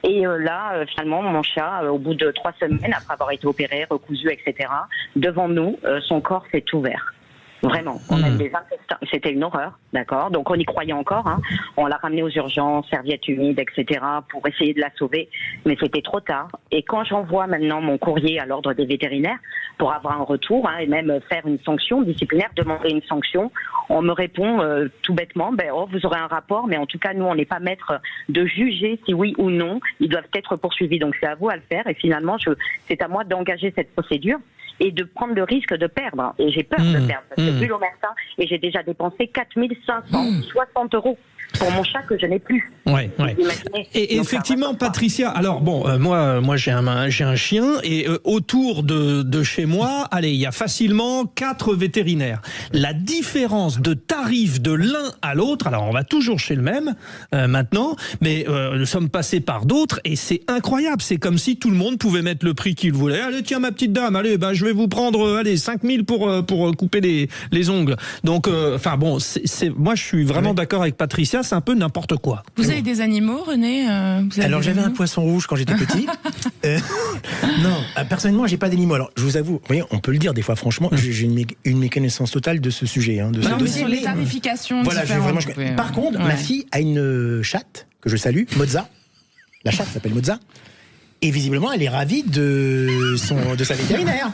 Q: Et là, finalement, mon chat, au bout de 3 semaines, après avoir été opéré, recousu, etc., devant nous, son corps s'est ouvert. Vraiment, on a eu des intestins, c'était une horreur, d'accord. Donc on y croyait encore, on l'a ramené aux urgences, serviettes humides, etc., pour essayer de la sauver, mais c'était trop tard. Et quand j'envoie maintenant mon courrier à l'ordre des vétérinaires pour avoir un retour, et même faire une sanction disciplinaire, demander une sanction, on me répond tout bêtement, vous aurez un rapport, mais en tout cas nous on n'est pas maître de juger si oui ou non ils doivent être poursuivis. Donc c'est à vous à le faire, et finalement c'est à moi d'engager cette procédure et de prendre le risque de perdre. Et j'ai peur de perdre, parce que vu l'omerta, et j'ai déjà dépensé 4 560 € pour mon chat que je n'ai plus.
C: Ouais. Et donc, effectivement, Patricia, alors moi j'ai un chien, et autour de chez moi, allez, il y a facilement 4 vétérinaires. La différence de tarif de l'un à l'autre, alors on va toujours chez le même maintenant, mais nous sommes passés par d'autres, et c'est incroyable. C'est comme si tout le monde pouvait mettre le prix qu'il voulait. Allez, tiens ma petite dame, allez, je vais vous prendre 5 000 pour couper les ongles. Donc, moi je suis vraiment d'accord avec Patricia, c'est un peu n'importe quoi.
B: Vous avez des animaux, René?
E: Alors j'avais un poisson rouge quand j'étais petit. Non, personnellement j'ai pas d'animaux. Alors je vous avoue, vous voyez, on peut le dire des fois franchement, j'ai une méconnaissance totale de ce sujet. De ce
B: dossier. Les tarifications différentes.
E: Par contre, ma fille a une chatte que je salue, Mozza. La chatte s'appelle Mozza. Et visiblement, elle est ravie de sa vétérinaire.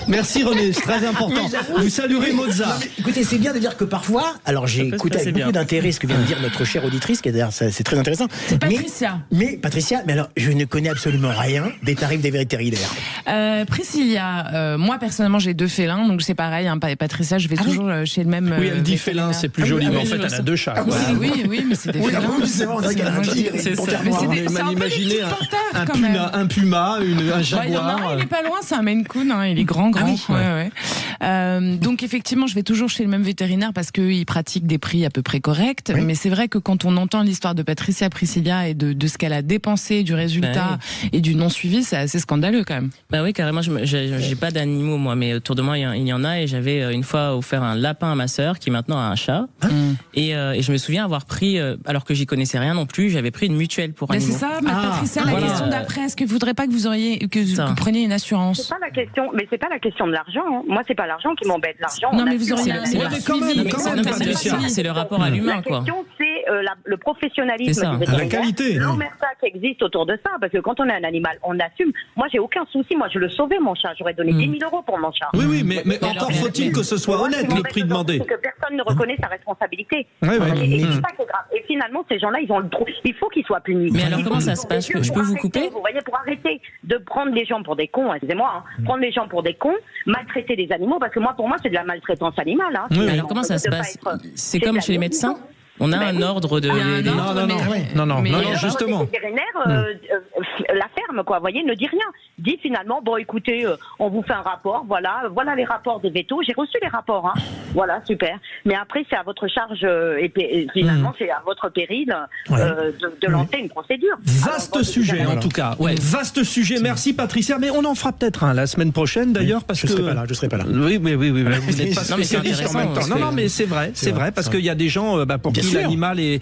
C: Merci René, c'est très important. Vous saluerez Mozza.
E: Écoutez, c'est bien de dire que parfois, alors j'ai écouté avec beaucoup d'intérêt ce que vient de dire notre chère auditrice, qui est d'ailleurs c'est très intéressant.
B: C'est Patricia.
E: Mais Patricia, alors je ne connais absolument rien des tarifs des vétérinaires.
B: Priscilla, moi personnellement j'ai 2 félins, donc c'est pareil. Patricia, je vais toujours chez le même.
C: Oui, elle dit félin, c'est plus joli, mais en fait elle a 2 chats.
B: Oui, mais c'est des félins.
E: C'est vrai, on dirait qu'elle a un tigre.
C: Imaginez un puma, un jaguar.
B: Il est pas loin, c'est un Maine Coon, il est grand. Donc effectivement, je vais toujours chez le même vétérinaire parce qu'il pratique des prix à peu près corrects. Oui. Mais c'est vrai que quand on entend l'histoire de Patricia Priscilla et de ce qu'elle a dépensé, du résultat et du non-suivi, c'est assez scandaleux quand même.
D: Bah oui, carrément. J'ai pas d'animaux moi, mais autour de moi il y en a, et j'avais une fois offert un lapin à ma sœur qui maintenant a un chat. Et je me souviens avoir pris, alors que j'y connaissais rien non plus, j'avais pris une mutuelle pour animaux.
B: C'est ça, Patricia. La question d'après, est-ce que vous voudrez pas que vous preniez une assurance?
Q: C'est pas la question, mais c'est pas la question de l'argent. Moi, c'est pas l'argent qui m'embête. L'argent.
B: Non, mais vous auriez
D: c'est le rapport à l'humain, quoi.
Q: La question, c'est le professionnalisme du
C: la qualité.
Q: l'omerta qui existe autour de ça, parce que quand on a un animal, on assume. Moi, j'ai aucun souci. Moi, je le sauvais, mon chat. J'aurais donné 10 000 € pour mon chat.
C: Oui, mais encore faut-il que ce soit honnête, le prix demandé.
Q: C'est que personne ne reconnaît sa responsabilité.
C: Oui.
Q: Et c'est ça qui est grave. Et finalement, ces gens-là, ils ont le droit. Il faut qu'ils soient punis.
D: Mais alors, comment ça se passe? Je peux vous couper?
Q: Vous voyez, pour arrêter de prendre les gens pour des cons, excusez-moi, prendre les gens pour des cons, maltraiter des animaux, parce que pour moi, c'est de la maltraitance animale.
D: Mais alors, comment ça se passe? C'est comme chez les médecins? On a un ordre de...
C: Non, justement.
Q: Les vétérinaires, la ferme, quoi, vous voyez, ne dit rien. Dit finalement, bon, écoutez, on vous fait un rapport, voilà les rapports des vétos. J'ai reçu les rapports, voilà, super. Mais après, c'est à votre charge, et finalement, c'est à votre péril de lancer une procédure.
C: Vaste sujet, en tout cas. Vaste sujet. Merci, Patricia. Mais on en fera peut-être un la semaine prochaine, d'ailleurs, parce que...
E: Je serai pas là.
C: Oui. Vous n'êtes pas spécialiste en même temps. Non, mais c'est vrai, parce qu'il y a des gens pour qui l'animal est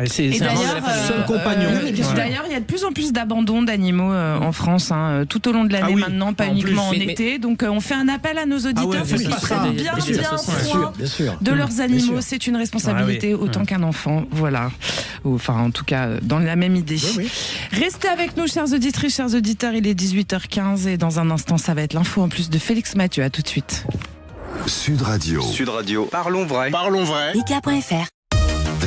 C: c'est un seul compagnon.
B: D'ailleurs, il y a de plus en plus d'abandon d'animaux en France, tout au long de l'année maintenant, pas uniquement en été. Donc, on fait un appel à nos auditeurs pour qu'ils prennent bien soin de leurs animaux. C'est une responsabilité autant qu'un enfant. Voilà. Enfin, en tout cas, dans la même idée. Restez avec nous, chères auditrices, chers auditeurs. Il est 18h15 et dans un instant, ça va être l'info en plus de Félix Mathieu. À tout de suite.
A: Sud Radio.
R: Parlons vrai.
A: IKEA.fr.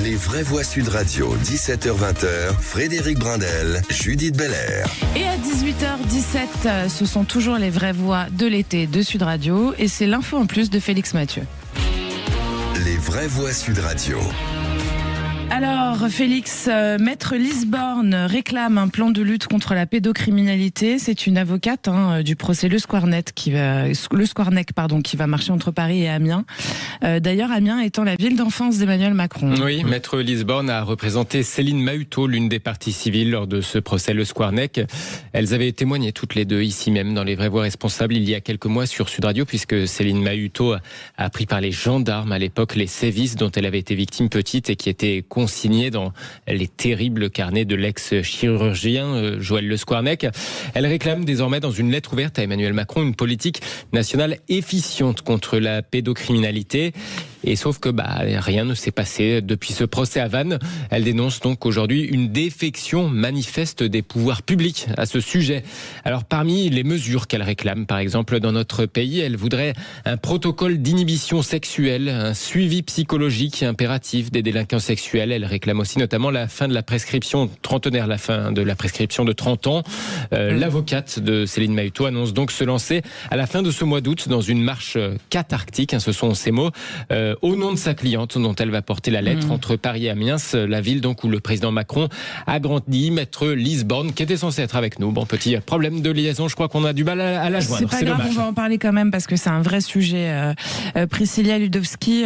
A: Les vraies voix Sud Radio, 17h-20h, Frédéric Brindel, Judith Belair.
B: Et à 18h17, ce sont toujours les vraies voix de l'été de Sud Radio et c'est l'info en plus de Félix Mathieu.
A: Les vraies voix Sud Radio.
B: Alors, Félix, Maître Lisborne réclame un plan de lutte contre la pédocriminalité. C'est une avocate du procès Le Squarnec qui va marcher entre Paris et Amiens. D'ailleurs, Amiens étant la ville d'enfance d'Emmanuel Macron.
H: Oui, Maître Lisborne a représenté Céline Mahutot, l'une des parties civiles, lors de ce procès Le Squarnec. Elles avaient témoigné toutes les deux ici même dans les vraies voix responsables il y a quelques mois sur Sud Radio, puisque Céline Mahutot a appris par les gendarmes à l'époque les sévices dont elle avait été victime petite et qui étaient consignée dans les terribles carnets de l'ex-chirurgien Joël Le Squarnec. Elle réclame désormais dans une lettre ouverte à Emmanuel Macron une politique nationale efficiente contre la pédocriminalité. Et sauf que rien ne s'est passé depuis ce procès à Vannes. Elle dénonce donc aujourd'hui une défection manifeste des pouvoirs publics à ce sujet. Alors parmi les mesures qu'elle réclame, par exemple dans notre pays, elle voudrait un protocole d'inhibition sexuelle, un suivi psychologique impératif des délinquants sexuels. Elle réclame aussi notamment la fin de la prescription trentenaire, la fin de la prescription de 30 ans. L'avocate de Céline Mahutot annonce donc se lancer à la fin de ce mois d'août dans une marche cathartique, ce sont ses mots, au nom de sa cliente dont elle va porter la lettre entre Paris et Amiens, la ville donc où le président Macron a grandi. Maître Lisborne qui était censé être avec nous. Bon, petit problème de liaison, je crois qu'on a du mal à la joindre.
B: C'est pas grave, on va en parler quand même parce que c'est un vrai sujet. Priscilla Ludowski,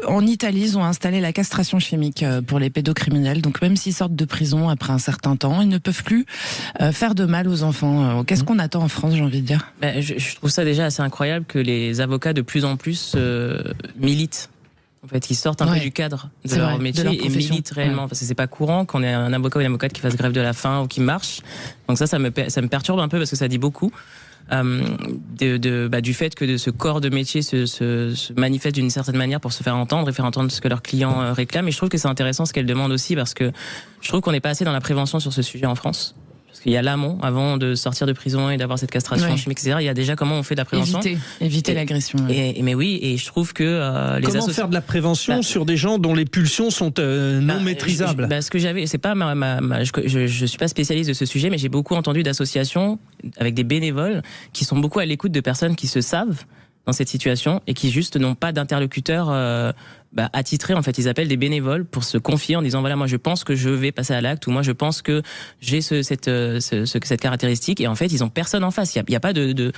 B: en Italie, ils ont installé la castration chimique pour les pédocriminels. Donc même s'ils sortent de prison après un certain temps, ils ne peuvent plus faire de mal aux enfants. Qu'est-ce qu'on attend en France, j'ai envie de dire?
D: Je trouve ça déjà assez incroyable que les avocats de plus en plus militent. En fait, ils sortent un peu du cadre de leur métier et militent réellement. Parce que c'est pas courant qu'on ait un avocat ou une avocate qui fasse grève de la faim ou qui marche. Donc ça me perturbe un peu parce que ça dit beaucoup. Du fait que ce corps de métier se manifeste d'une certaine manière pour se faire entendre et faire entendre ce que leurs clients réclament. Et je trouve que c'est intéressant ce qu'elles demandent aussi parce que je trouve qu'on n'est pas assez dans la prévention sur ce sujet en France. Parce qu'il y a l'amont, avant de sortir de prison et d'avoir cette castration chimique, etc. Il y a déjà comment on fait de la prévention.
B: Éviter l'agression.
D: Mais oui, et je trouve que les
C: comment faire de la prévention sur des gens dont les pulsions sont non maîtrisables?
D: Ce que j'avais, c'est pas je suis pas spécialiste de ce sujet, mais j'ai beaucoup entendu d'associations avec des bénévoles qui sont beaucoup à l'écoute de personnes qui se savent dans cette situation et qui juste n'ont pas d'interlocuteur attitré. En fait, ils appellent des bénévoles pour se confier en disant voilà, moi je pense que je vais passer à l'acte ou moi je pense que j'ai cette caractéristique, et en fait ils ont personne en face. Il y a pas de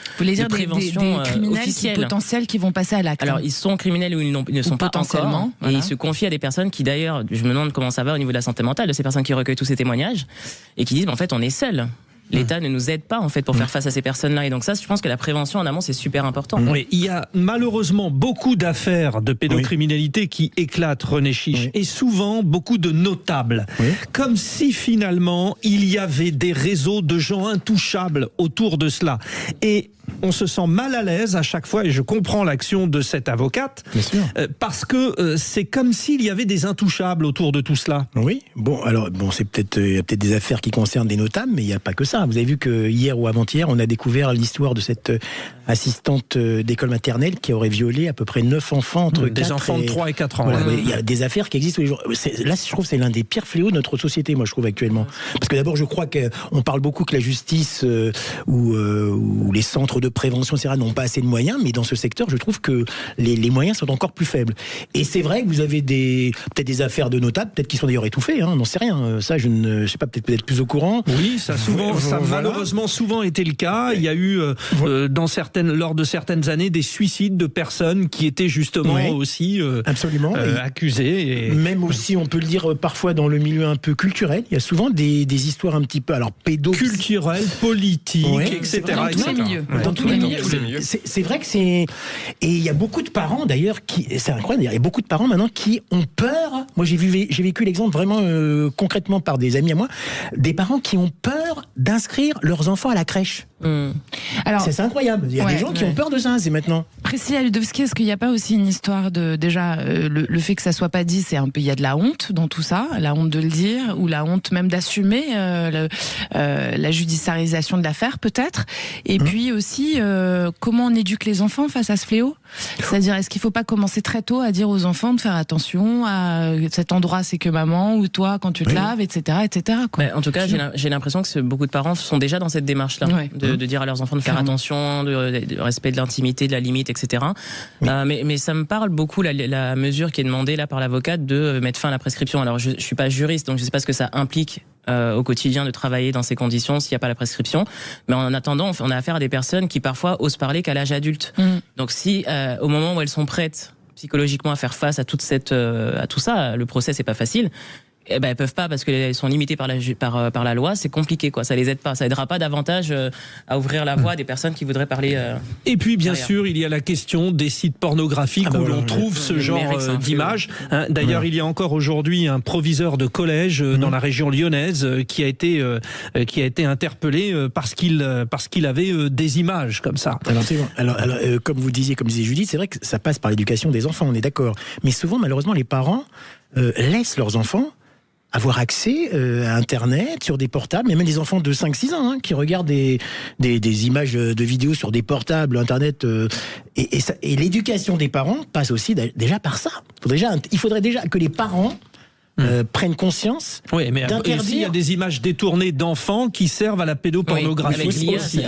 D: prévention
B: des criminels
D: officielle.
B: Potentiels qui vont passer à l'acte.
D: Alors ils sont criminels ou ils ne sont pas encore, et ils se confient à des personnes qui d'ailleurs, je me demande comment ça va au niveau de la santé mentale de ces personnes qui recueillent tous ces témoignages et qui disent en fait on est seuls. L'État ne nous aide pas en fait pour faire face à ces personnes-là, et donc ça, je pense que la prévention en amont c'est super important.
C: Oui, il y a malheureusement beaucoup d'affaires de pédocriminalité qui éclatent, René Chiche, et souvent beaucoup de notables, comme si finalement il y avait des réseaux de gens intouchables autour de cela. Et on se sent mal à l'aise à chaque fois, et je comprends l'action de cette avocate, parce que c'est comme s'il y avait des intouchables autour de tout cela.
E: Oui, c'est peut-être, il y a peut-être des affaires qui concernent des notables, mais il n'y a pas que ça. Vous avez vu que hier ou avant-hier, on a découvert l'histoire de cette assistante d'école maternelle qui aurait violé à peu près 9 enfants entre 4
C: des enfants de 3 et 4 ans.
E: Voilà, il y a des affaires qui existent tous les jours. Là, je trouve que c'est l'un des pires fléaux de notre société, moi, je trouve, actuellement. Parce que d'abord, je crois qu'on parle beaucoup que la justice ou les centres de prévention, etc., n'ont pas assez de moyens, mais dans ce secteur, je trouve que les moyens sont encore plus faibles. Et c'est vrai que vous avez peut-être des affaires de notables, peut-être qui sont d'ailleurs étouffées, on n'en sait rien. Ça, je ne sais pas, peut-être plus au courant.
C: Oui, ça a malheureusement souvent été le cas. Il y a eu, lors de certaines années, des suicides de personnes qui étaient justement aussi accusées.
E: Même aussi, on peut le dire parfois dans le milieu un peu culturel, il y a souvent des histoires un petit peu,
C: culturelles, politiques, etc.
E: Dans tous les milieux. C'est vrai que c'est... Et il y a beaucoup de parents, d'ailleurs, c'est incroyable, il y a beaucoup de parents maintenant qui ont peur. Moi, j'ai vécu l'exemple vraiment concrètement par des amis à moi, des parents qui ont peur d'inscrire leurs enfants à la crèche.
B: Alors,
E: c'est incroyable. Il y a des gens qui ont peur de ça, c'est maintenant.
B: Priscilla Ludowski, est-ce qu'il n'y a pas aussi une histoire de, déjà, le fait que ça soit pas dit, c'est un peu, il y a de la honte dans tout ça, la honte de le dire, ou la honte même d'assumer la judiciarisation de l'affaire, peut-être. Et puis aussi, comment on éduque les enfants face à ce fléau? C'est-à-dire, est-ce qu'il ne faut pas commencer très tôt à dire aux enfants de faire attention à cet endroit, c'est que maman, ou toi, quand tu te laves, etc., etc. quoi.
D: En tout cas, j'ai l'impression que beaucoup de parents sont déjà dans cette démarche-là, de dire à leurs enfants de faire attention, de respect de l'intimité, de la limite, etc. Mais ça me parle beaucoup la mesure qui est demandée là par l'avocate de mettre fin à la prescription. Alors, je suis pas juriste, donc je sais pas ce que ça implique au quotidien de travailler dans ces conditions s'il n'y a pas la prescription. Mais en attendant, on a affaire à des personnes qui parfois osent parler qu'à l'âge adulte. Donc si au moment où elles sont prêtes psychologiquement à faire face à tout ça, le procès c'est pas facile. Elles peuvent pas parce qu'elles sont limitées par la loi, c'est compliqué quoi, ça les aide pas, ça aidera pas davantage à ouvrir la voie à des personnes qui voudraient parler.
C: Et puis bien sûr, il y a la question des sites pornographiques où l'on trouve ce genre d'images. D'ailleurs, il y a encore aujourd'hui un proviseur de collège dans la région lyonnaise qui a été interpellé parce qu'il avait des images comme ça.
E: Alors, comme vous disiez, comme disait Judith, c'est vrai que ça passe par l'éducation des enfants, on est d'accord. Mais souvent, malheureusement, les parents laissent leurs enfants avoir accès à Internet, sur des portables, mais même des enfants de 5-6 ans qui regardent des images de vidéos sur des portables, Internet. Et l'éducation des parents passe aussi déjà par ça. Il faudrait déjà que les parents prennent conscience d'interdire.
C: Ici, il y a des images détournées d'enfants qui servent à la pédopornographie aussi.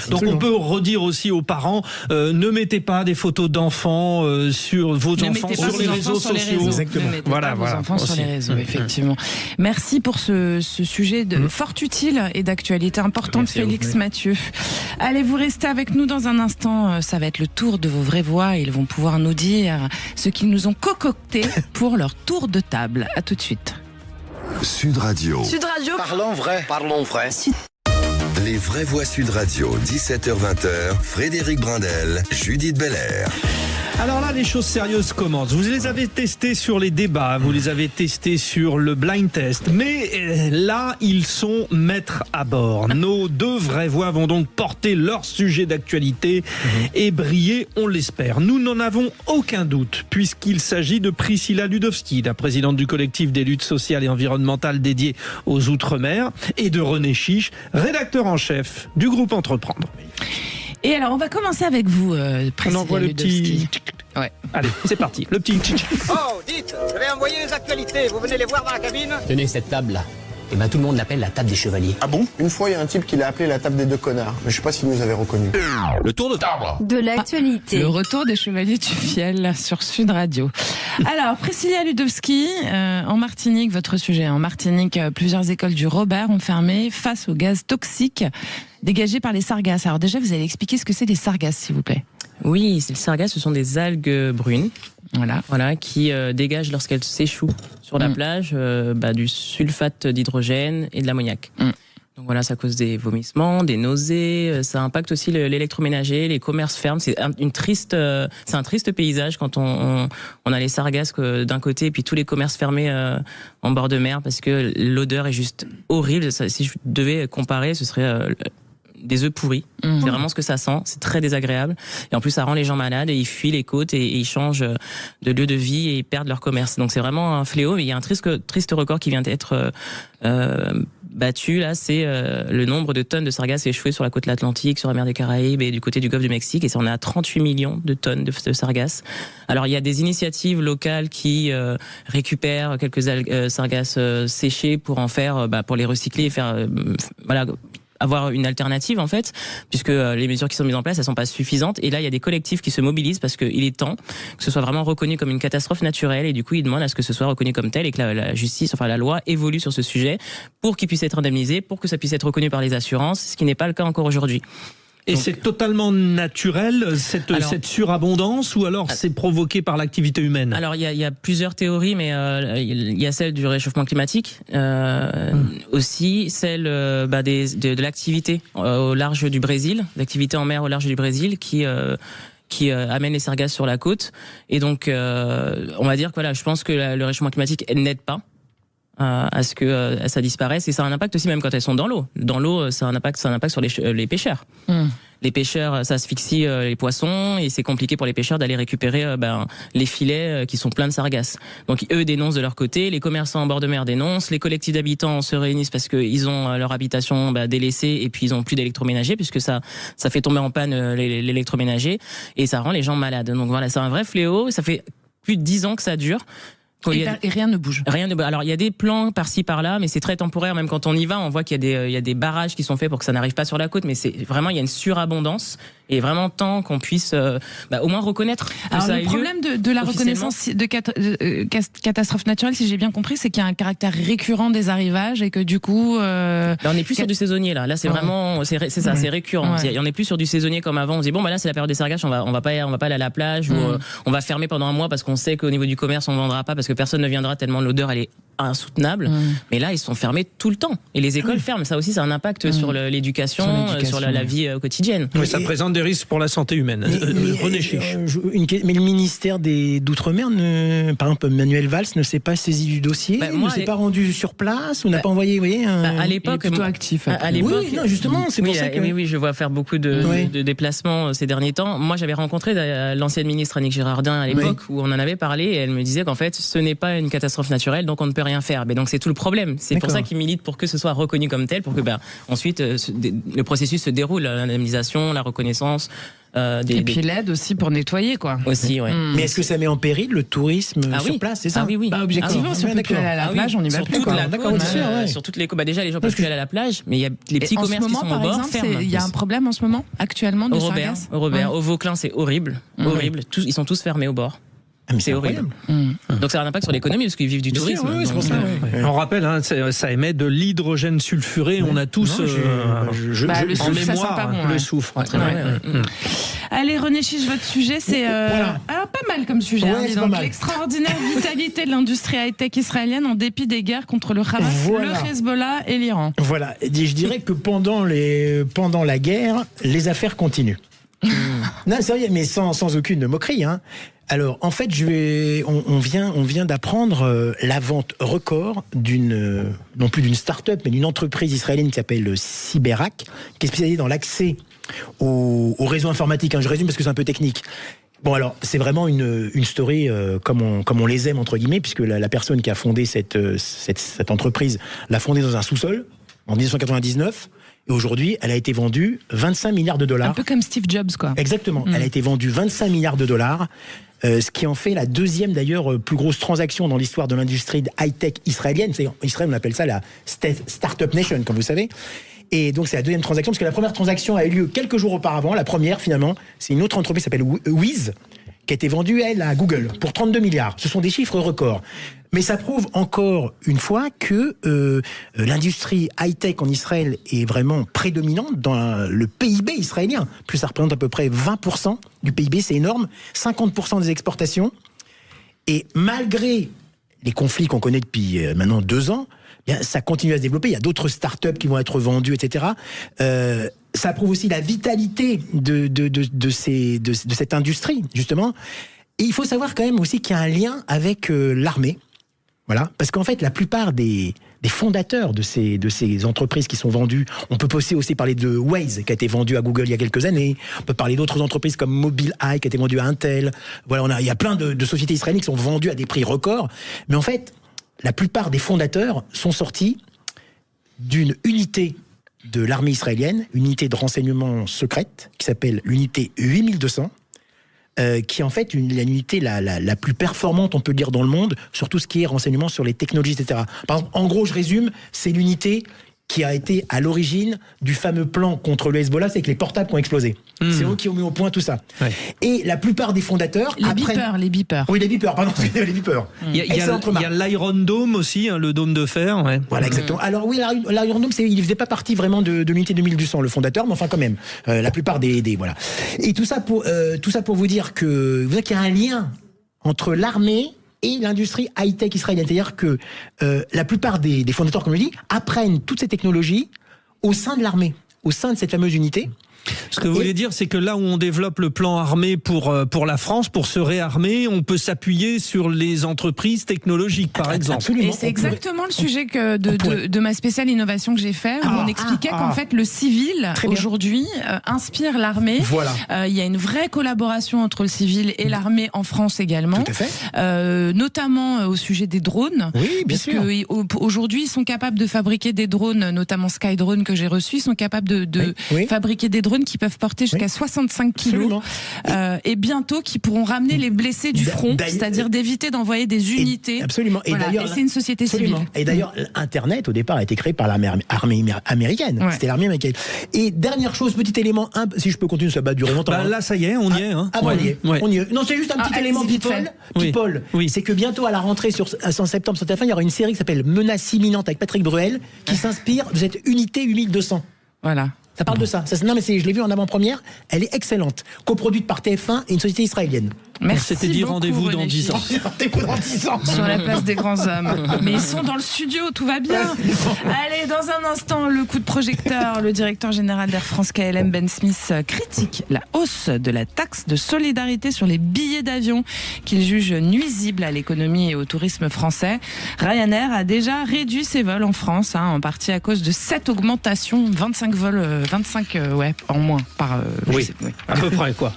C: Donc on peut redire aussi aux parents, ne mettez pas des photos d'enfants sur vos enfants sur les réseaux sociaux.
B: Exactement. Voilà, vos enfants sur les réseaux, effectivement. Merci pour ce sujet fort utile et d'actualité importante, Félix Mathieu. Allez, vous restez avec nous dans un instant. Ça va être le tour de vos vraies voix. Ils vont pouvoir nous dire ce qu'ils nous ont concocté pour leur tour de table. À tout de suite.
A: Sud Radio.
K: Sud Radio.
A: Parlons vrai. Parlons vrai. Les vraies voix Sud Radio, 17h-20h, Frédéric Brindel, Judith Belair.
C: Alors là, les choses sérieuses commencent. Vous les avez testées sur les débats, vous les avez testées sur le blind test, mais là, ils sont maîtres à bord. Nos deux vraies voix vont donc porter leur sujet d'actualité et briller, on l'espère. Nous n'en avons aucun doute, puisqu'il s'agit de Priscilla Ludowski, la présidente du collectif des luttes sociales et environnementales dédiées aux Outre-mer, et de René Chiche, rédacteur en chef du groupe Entreprendre.
B: Et alors, on va commencer avec vous, Priscilla
C: On envoie le
B: Ludowski.
C: petit... Ouais. Allez, c'est parti. Le petit...
R: Oh, dites, je vais envoyer les actualités. Vous venez les voir dans la cabine?
S: Tenez cette table-là. Et ben tout le monde l'appelle la table des chevaliers.
T: Ah bon? Une fois, il y a un type qui l'a appelé la table des deux connards. Mais je sais pas si vous nous avez reconnu.
S: Le tour de table.
P: De l'actualité.
B: Le retour des chevaliers du fiel sur Sud Radio. Alors, Priscilla Ludowski, en Martinique, votre sujet. En Martinique, plusieurs écoles du Robert ont fermé face au gaz toxique dégagé par les sargasses. Alors déjà, vous allez expliquer ce que c'est les sargasses, s'il vous plaît.
D: Oui, les sargasses, ce sont des algues brunes. Voilà, qui dégagent lorsqu'elles s'échouent sur la plage du sulfate d'hydrogène et de l'ammoniac. Donc voilà, ça cause des vomissements, des nausées, ça impacte aussi l'électroménager, les commerces ferment. C'est un triste paysage quand on a les sargasses d'un côté et puis tous les commerces fermés en bord de mer parce que l'odeur est juste horrible. Si je devais comparer, ce serait des œufs pourris. C'est vraiment ce que ça sent. C'est très désagréable. Et en plus, ça rend les gens malades et ils fuient les côtes et ils changent de lieu de vie et ils perdent leur commerce. Donc c'est vraiment un fléau. Mais il y a un triste record qui vient d'être battu. Là, c'est le nombre de tonnes de sargasses échouées sur la côte atlantique, sur la mer des Caraïbes et du côté du golfe du Mexique. Et on est à 38 millions de tonnes de sargasses. Alors il y a des initiatives locales qui récupèrent quelques sargasses séchées pour en faire, pour les recycler et faire, avoir une alternative en fait, puisque les mesures qui sont mises en place elles sont pas suffisantes, et là il y a des collectifs qui se mobilisent parce qu'il est temps que ce soit vraiment reconnu comme une catastrophe naturelle, et du coup ils demandent à ce que ce soit reconnu comme tel et que la justice, enfin la loi évolue sur ce sujet pour qu'il puisse être indemnisé, pour que ça puisse être reconnu par les assurances, ce qui n'est pas le cas encore aujourd'hui.
C: Et donc, c'est totalement naturel, cette surabondance, ou alors c'est provoqué par l'activité humaine?
D: Alors il y a plusieurs théories, mais il y a celle du réchauffement climatique, aussi celle de l'activité au large du Brésil, l'activité en mer au large du Brésil qui amène les sargasses sur la côte. Et donc on va dire que je pense que le réchauffement climatique n'aide pas à ce que ça disparaisse, et ça a un impact aussi même quand elles sont dans l'eau. Dans l'eau, ça a un impact sur les pêcheurs. Les pêcheurs, ça asphyxie les poissons, et c'est compliqué pour les pêcheurs d'aller récupérer les filets qui sont pleins de sargasses. Donc eux dénoncent de leur côté, les commerçants en bord de mer dénoncent, les collectifs d'habitants se réunissent parce qu'ils ont leur habitation délaissée, et puis ils ont plus d'électroménager puisque ça fait tomber en panne l'électroménager, et ça rend les gens malades. Donc voilà, c'est un vrai fléau, ça fait plus de 10 ans que ça dure.
B: Et rien ne bouge.
D: Alors il y a des plans par-ci par-là, mais c'est très temporaire. Même quand on y va, on voit qu'il y a des barrages qui sont faits pour que ça n'arrive pas sur la côte. Mais c'est vraiment, il y a une surabondance, et vraiment temps qu'on puisse au moins reconnaître que
B: alors,
D: ça a eu lieu.
B: Le problème de la reconnaissance de catastrophe naturelle, si j'ai bien compris, c'est qu'il y a un caractère récurrent des arrivages, et que du coup
D: là, on n'est plus sur du saisonnier. Là c'est vraiment c'est ça, c'est récurrent. On n'est plus sur du saisonnier comme avant. On se dit là c'est la période des sargasses, on va pas aller à la plage, ou on va fermer pendant un mois parce qu'on sait qu'au niveau du commerce on ne vendra pas parce que personne ne viendra tellement l'odeur elle est insoutenable. Mais là ils sont fermés tout le temps, et les écoles ferment. Ça aussi, ça a un impact sur l'éducation, sur la vie quotidienne.
C: Oui, ça présente des risques pour la santé humaine. René Chiche.
E: Mais le ministère d'Outre-mer, par exemple Manuel Valls, ne s'est pas saisi du dossier, ne s'est pas rendu sur place, ou n'a pas envoyé, vous voyez,
D: à l'époque,
B: plutôt actif.
D: À l'époque,
E: oui, non, justement, c'est pour ça que...
D: Oui, je vois faire beaucoup de déplacements ces derniers temps. Moi, j'avais rencontré l'ancienne ministre Annick Girardin à l'époque, où on en avait parlé, et elle me disait qu'en fait, ce n'est pas une catastrophe naturelle, donc on ne peut rien faire. Mais donc c'est tout le problème. C'est pour ça qu'ils militent pour que ce soit reconnu comme tel, pour que ensuite le processus se déroule, l'indemnisation, la reconnaissance.
B: Puis l'aide aussi pour nettoyer, quoi.
D: Aussi, ouais.
E: Mais est-ce que ça met en péril le tourisme sur place, c'est ça?
D: Ah oui.
B: Objectivement, si on peut plus aller à la plage, on y va plus.
D: Sur toutes les déjà les gens peuvent plus aller à la plage, mais il y a les petits commerces qui sont au bord ferment.
B: Il y a un problème en ce moment, actuellement, de sargasses.
D: Au Robert, au Vauclin, c'est horrible. Ils sont tous fermés au bord. C'est horrible. Donc ça a un impact sur l'économie parce qu'ils vivent du tourisme.
E: C'est pour ça.
C: On rappelle, ça émet de l'hydrogène sulfuré. On a tous en mémoire le soufre.
B: Allez, René Chiche, votre sujet, c'est alors pas mal comme sujet. Donc l'extraordinaire vitalité de l'industrie high-tech israélienne en dépit des guerres contre le Hamas, le Hezbollah et l'Iran.
E: Voilà. Je dirais que pendant la guerre, les affaires continuent. Non, sérieux, mais sans aucune moquerie. Alors, en fait, on vient d'apprendre la vente record non plus d'une start-up, mais d'une entreprise israélienne qui s'appelle Cyberhack, qui est spécialisée dans l'accès au réseau informatique. Je résume parce que c'est un peu technique. Bon, alors, c'est vraiment une story comme on les aime, entre guillemets, puisque la personne qui a fondé cette entreprise l'a fondée dans un sous-sol en 1999. Et aujourd'hui, elle a été vendue 25 milliards de dollars.
B: Un peu comme Steve Jobs, quoi.
E: Exactement. Elle a été vendue 25 milliards de dollars, ce qui en fait la deuxième, d'ailleurs, plus grosse transaction dans l'histoire de l'industrie high-tech israélienne. En Israël, on appelle ça la Startup Nation, comme vous savez. Et donc, c'est la deuxième transaction, parce que la première transaction a eu lieu quelques jours auparavant. La première, finalement, c'est une autre entreprise qui s'appelle Wiz, qui a été vendue, elle, à Google, pour 32 milliards. Ce sont des chiffres records. Mais ça prouve encore une fois que l'industrie high-tech en Israël est vraiment prédominante dans le PIB israélien. Plus ça représente à peu près 20% du PIB, c'est énorme. 50% des exportations. Et malgré les conflits qu'on connaît depuis maintenant 2 ans, ça continue à se développer. Il y a d'autres startups qui vont être vendues, etc. Ça prouve aussi la vitalité de cette industrie, justement. Et il faut savoir quand même aussi qu'il y a un lien avec l'armée. Voilà, parce qu'en fait, la plupart des fondateurs de ces entreprises qui sont vendues, on peut aussi parler de Waze, qui a été vendu à Google il y a quelques années, on peut parler d'autres entreprises comme Mobileye, qui a été vendu à Intel, voilà, il y a plein de sociétés israéliennes qui sont vendues à des prix records, mais en fait, la plupart des fondateurs sont sortis d'une unité de l'armée israélienne, une unité de renseignement secrète, qui s'appelle l'unité 8200, qui est en fait l'unité la plus performante, on peut dire, dans le monde, sur tout ce qui est renseignement sur les technologies, etc. Par exemple, en gros, je résume, c'est l'unité qui a été à l'origine du fameux plan contre le Hezbollah, c'est que les portables qui ont explosé. C'est eux qui ont mis au point tout ça. Ouais. Et la plupart des fondateurs...
B: Les beepers.
E: Oui, les beepers, pardon, les beepers.
C: Il y a l'Iron Dome aussi, hein, le dôme de fer. Ouais.
E: Voilà, exactement. Alors oui, l'Iron Dome, il ne faisait pas partie vraiment de l'unité 2200, le fondateur, mais enfin quand même, la plupart des voilà. Et tout ça pour vous dire qu'il y a un lien entre l'armée et l'industrie high-tech israélienne. C'est-à-dire que la plupart des fondateurs, comme je dis, apprennent toutes ces technologies au sein de l'armée, au sein de cette fameuse unité.
C: Ce que vous voulez dire, c'est que là où on développe le plan armé pour la France, pour se réarmer, on peut s'appuyer sur les entreprises technologiques, par exemple.
B: Absolument. Et c'est exactement le sujet de ma spéciale innovation que j'ai fait, où on expliquait qu'en fait le civil, aujourd'hui, inspire l'armée. Voilà. Il y a une vraie collaboration entre le civil et l'armée en France également. Tout à fait. Notamment au sujet des drones. Oui, bien sûr. Aujourd'hui, ils sont capables de fabriquer des drones, notamment Skydrone que j'ai reçu, ils sont capables de fabriquer des drones qui peuvent porter jusqu'à 65 kilos et bientôt qui pourront ramener les blessés du front, c'est-à-dire d'éviter d'envoyer des unités.
E: Absolument. Et
B: voilà.
E: d'ailleurs,
B: c'est une société civile.
E: Et d'ailleurs, Internet au départ a été créé par l'armée américaine. Ouais. C'était l'armée américaine. Et dernière chose, petit élément, si je peux continuer, ça va durer longtemps.
C: Là, ça y est, on y est. Hein.
E: On y est. Non, c'est juste un petit élément people. Oui. C'est que bientôt à la rentrée en septembre, sur TF1, il y aura une série qui s'appelle Menace imminente avec Patrick Bruel, qui s'inspire de cette unité 8200.
B: Voilà.
E: Ça parle de ça. Non, mais je l'ai vu en avant-première. Elle est excellente. Coproduite par TF1 et une société israélienne.
C: Merci. C'était dit rendez-vous dans 10 ans.
E: Rendez-vous dans 10 ans.
B: Sur la place des grands hommes. Mais ils sont dans le studio, tout va bien. Allez, dans un instant, le coup de projecteur. Le directeur général d'Air France KLM, Ben Smith, critique la hausse de la taxe de solidarité sur les billets d'avion qu'il juge nuisible à l'économie et au tourisme français. Ryanair a déjà réduit ses vols en France, en partie à cause de cette augmentation. 25 vols, 25 en moins par...
C: à peu près quoi.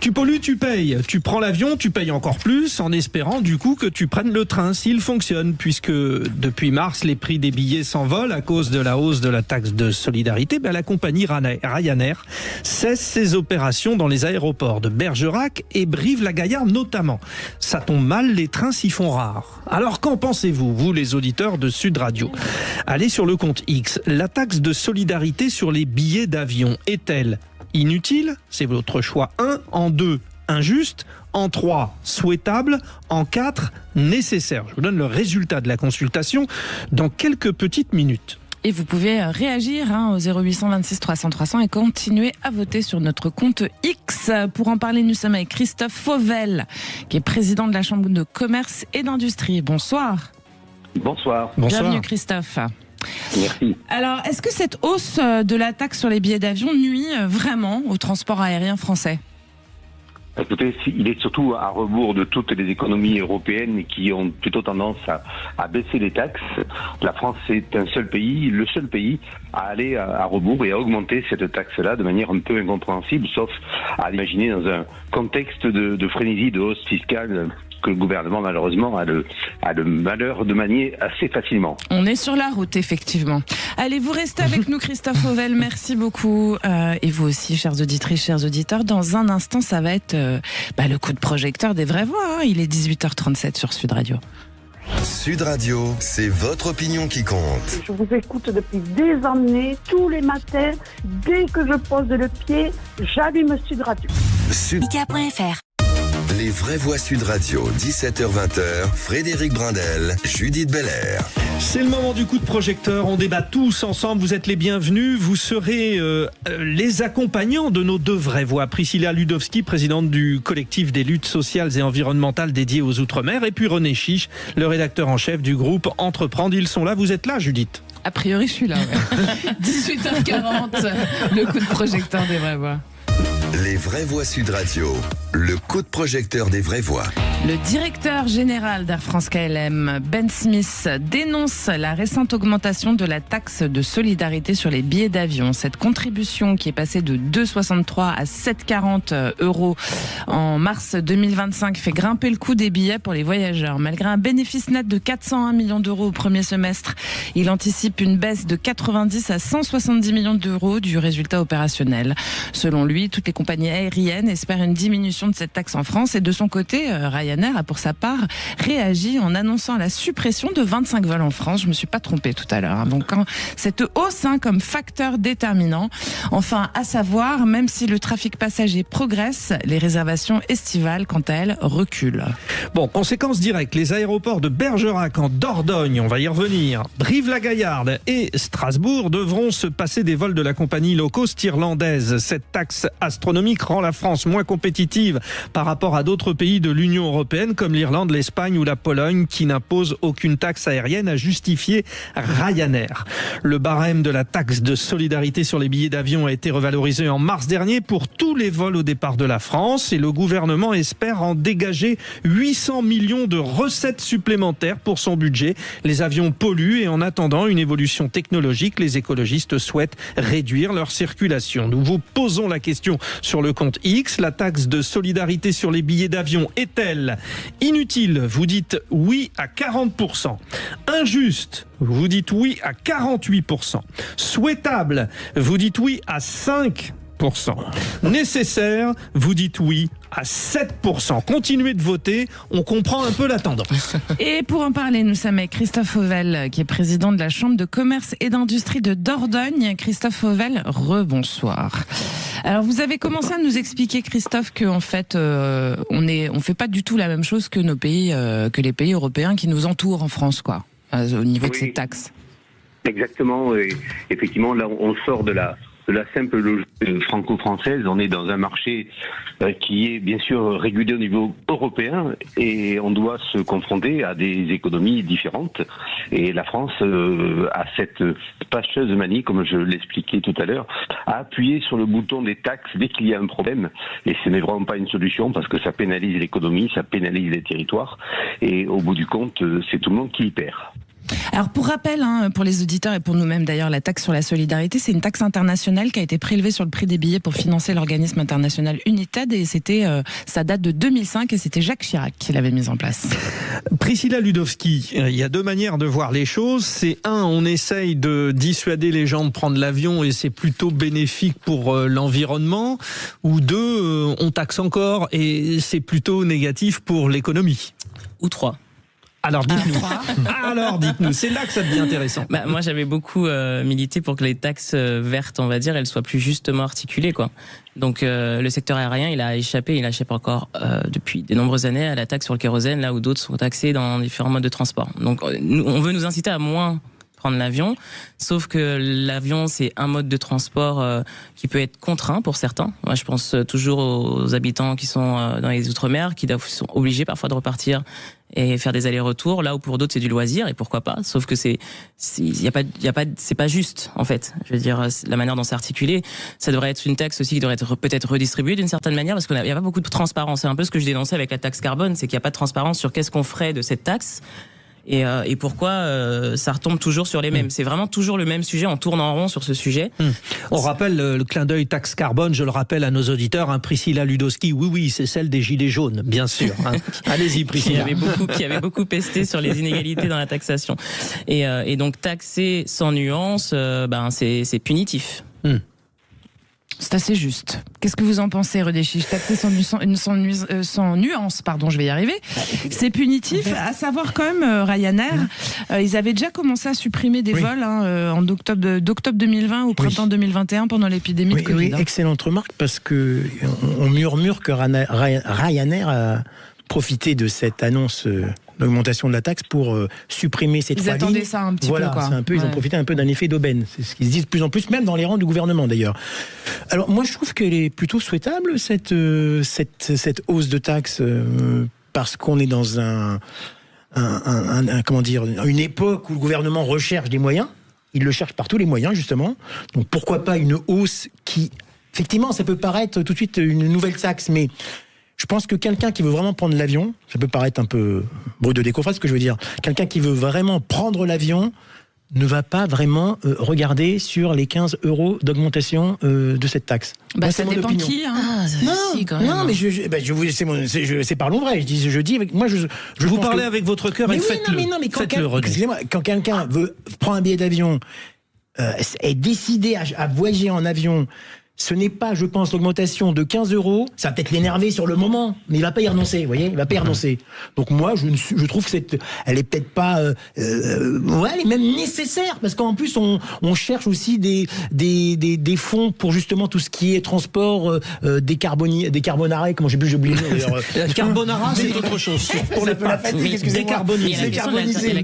C: Tu pollues, tu payes. Tu prends l'avion, tu payes encore plus en espérant du coup que tu prennes le train s'il fonctionne, puisque depuis mars les prix des billets s'envolent à cause de la hausse de la taxe de solidarité. La compagnie Ryanair cesse ses opérations dans les aéroports de Bergerac et Brive-la-Gaillarde notamment. Ça tombe mal, les trains s'y font rares. Alors qu'en pensez-vous, vous les auditeurs de Sud Radio? Allez sur le compte X. La taxe de solidarité sur les billets d'avion est-elle inutile? C'est votre choix 1. En 2, injuste. En 3, souhaitable. En 4, nécessaire. Je vous donne le résultat de la consultation dans quelques petites minutes.
B: Et vous pouvez réagir au 0800 26 300 300 et continuer à voter sur notre compte X. Pour en parler, nous sommes avec Christophe Fauvel, qui est président de la Chambre de commerce et d'industrie. Bonsoir.
U: Bonsoir.
B: Bienvenue Christophe.
U: Merci.
B: Alors, est-ce que cette hausse de la taxe sur les billets d'avion nuit vraiment au transport aérien français ?
U: Écoutez, il est surtout à rebours de toutes les économies européennes qui ont plutôt tendance à baisser les taxes. La France est le seul pays à aller à rebours et à augmenter cette taxe-là de manière un peu incompréhensible, sauf à l'imaginer dans un contexte de frénésie, de hausse fiscale que le gouvernement, malheureusement, a le malheur de manier assez facilement.
B: On est sur la route, effectivement. Allez, vous restez avec nous, Christophe Fauvel. Merci beaucoup. Et vous aussi, chères auditrices, chers auditeurs. Dans un instant, ça va être le coup de projecteur des vraies voix. Il est 18h37 sur Sud Radio.
A: Sud Radio, c'est votre opinion qui compte.
V: Je vous écoute depuis des années, tous les matins. Dès que je pose le pied, j'allume Sud Radio.
A: Sud.fr. Les vraies voix Sud Radio, 17h-20h, Frédéric Brindel, Judith Belair.
C: C'est le moment du coup de projecteur, on débat tous ensemble, vous êtes les bienvenus, vous serez les accompagnants de nos deux vraies voix. Priscilla Ludowski, présidente du collectif des luttes sociales et environnementales dédiées aux Outre-mer, et puis René Chiche, le rédacteur en chef du groupe Entreprendre. Ils sont là, vous êtes là Judith?
B: A priori je suis là, 18h40, le coup de projecteur des vraies voix.
A: Les vraies voix Sud Radio, le coup de projecteur des vraies voix.
B: Le directeur général d'Air France KLM, Ben Smith, dénonce la récente augmentation de la taxe de solidarité sur les billets d'avion. Cette contribution qui est passée de 2,63 à 7,40 € en mars 2025 fait grimper le coût des billets pour les voyageurs. Malgré un bénéfice net de 401 millions d'euros au premier semestre, il anticipe une baisse de 90 à 170 millions d'euros du résultat opérationnel. Selon lui, toutes les compagnies aériennes espèrent une diminution de cette taxe en France et de son côté, Ryanair a pour sa part réagi en annonçant la suppression de 25 vols en France. Je me suis pas trompée tout à l'heure. Donc cette hausse comme facteur déterminant. Enfin, à savoir, même si le trafic passager progresse, les réservations estivales, quant à elles, reculent.
C: Bon, conséquence directe, les aéroports de Bergerac en Dordogne, on va y revenir, Brive-la-Gaillarde et Strasbourg devront se passer des vols de la compagnie low cost irlandaise. Cette taxe astronomique rend la France moins compétitive par rapport à d'autres pays de l'Union européenne comme l'Irlande, l'Espagne ou la Pologne qui n'imposent aucune taxe aérienne, a justifié Ryanair. Le barème de la taxe de solidarité sur les billets d'avion a été revalorisé en mars dernier pour tous les vols au départ de la France et le gouvernement espère en dégager 800 millions de recettes supplémentaires pour son budget. Les avions polluent et en attendant une évolution technologique, les écologistes souhaitent réduire leur circulation. Nous vous posons la question sur le compte X. La taxe de solidarité sur les billets d'avion est-elle inutile? Vous dites oui à 40%. Injuste? Vous dites oui à 48%. Souhaitable? Vous dites oui à 5%. Nécessaire? Vous dites oui à 7%. Continuez de voter, on comprend un peu la tendance.
B: Et pour en parler, nous sommes avec Christophe Fauvel, qui est président de la Chambre de commerce et d'industrie de Dordogne. Christophe Fauvel, rebonsoir. Alors vous avez commencé à nous expliquer, Christophe, qu'en fait on fait pas du tout la même chose que nos pays, que les pays européens qui nous entourent en France, quoi, au niveau de ces taxes.
U: Exactement. Et effectivement, là, on sort de la simple logique franco-française. On est dans un marché qui est bien sûr régulé au niveau européen et on doit se confronter à des économies différentes. Et la France a cette fâcheuse manie, comme je l'expliquais tout à l'heure, à appuyer sur le bouton des taxes dès qu'il y a un problème. Et ce n'est vraiment pas une solution parce que ça pénalise l'économie, ça pénalise les territoires. Et au bout du compte, c'est tout le monde qui y perd.
B: Alors pour rappel, pour les auditeurs et pour nous-mêmes d'ailleurs, la taxe sur la solidarité, c'est une taxe internationale qui a été prélevée sur le prix des billets pour financer l'organisme international UNITAD et ça date de 2005 et c'était Jacques Chirac qui l'avait mise en place.
C: Priscilla Ludowski, il y a deux manières de voir les choses. C'est on essaye de dissuader les gens de prendre l'avion et c'est plutôt bénéfique pour l'environnement, ou deux, on taxe encore et c'est plutôt négatif pour l'économie.
D: Ou trois.
C: Alors dites-nous, c'est là que ça devient intéressant.
D: Moi j'avais beaucoup milité pour que les taxes vertes, on va dire, elles soient plus justement articulées, quoi. Donc le secteur aérien, il échappe encore depuis de nombreuses années à la taxe sur le kérosène, là où d'autres sont taxés dans différents modes de transport. Donc on veut nous inciter à moins prendre l'avion, sauf que l'avion c'est un mode de transport qui peut être contraint pour certains. Moi je pense toujours aux habitants qui sont dans les outre-mer, qui sont obligés parfois de repartir et faire des allers-retours, là où pour d'autres c'est du loisir, et pourquoi pas, sauf que c'est pas juste en fait. Je veux dire, la manière dont c'est articulé, ça devrait être une taxe aussi qui devrait être peut-être redistribuée d'une certaine manière, parce qu'il n'y a pas beaucoup de transparence. C'est un peu ce que je dénonçais avec la taxe carbone, c'est qu'il n'y a pas de transparence sur qu'est-ce qu'on ferait de cette taxe. Et pourquoi ça retombe toujours sur les mêmes. C'est vraiment toujours le même sujet, on tourne en rond sur ce sujet.
C: On rappelle le clin d'œil taxe carbone, je le rappelle à nos auditeurs, Priscilla Ludowski, oui, c'est celle des gilets jaunes, bien sûr. Allez-y, Priscilla.
D: Qui avait beaucoup pesté sur les inégalités dans la taxation. Et donc taxer sans nuance, c'est punitif.
B: C'est assez juste. Qu'est-ce que vous en pensez, Redéchiche? Taxer sans nuance, pardon, je vais y arriver. C'est punitif. À savoir quand même, Ryanair, ils avaient déjà commencé à supprimer des vols en d'octobre 2020 au printemps 2021 pendant l'épidémie de Covid.
E: Oui, excellente remarque, parce que on murmure que Ryanair a profité de cette annonce d'augmentation de la taxe pour supprimer ces trois lignes. Ils attendaient
B: ça un petit peu, quoi.
E: Ils ont profité un peu d'un effet d'aubaine. C'est ce qu'ils se disent de plus en plus, même dans les rangs du gouvernement d'ailleurs. Alors moi je trouve qu'elle est plutôt souhaitable, cette hausse de taxe, parce qu'on est dans une époque où le gouvernement recherche des moyens. Il le cherche par tous les moyens, justement. Donc pourquoi pas une hausse qui effectivement, ça peut paraître tout de suite une nouvelle taxe, mais je pense que quelqu'un qui veut vraiment prendre l'avion, ça peut paraître un peu brut de décoffrage, ce que je veux dire, quelqu'un qui veut vraiment prendre l'avion ne va pas vraiment regarder sur les 15 € d'augmentation de cette taxe.
B: Bah, ça dépend qui, hein.
E: Non, mais c'est parlons vrai. Je dis moi, je
C: vous parlez avec votre cœur et faites-le.
E: Mais quand quelqu'un prend un billet d'avion, est décidé à voyager en avion, ce n'est pas, je pense, l'augmentation de 15 €. Ça va peut-être l'énerver sur le moment, mais il va pas y renoncer, vous voyez, il va pas y renoncer. Donc moi, je trouve que elle est peut-être pas, elle est même nécessaire, parce qu'en plus, on cherche aussi des fonds pour justement tout ce qui est transport décarbonaré, comment j'ai oublié le nom d'ailleurs.
C: Carbonara, c'est autre chose.
E: Pour les pâtes, excusez-moi.
D: Décarbonisé.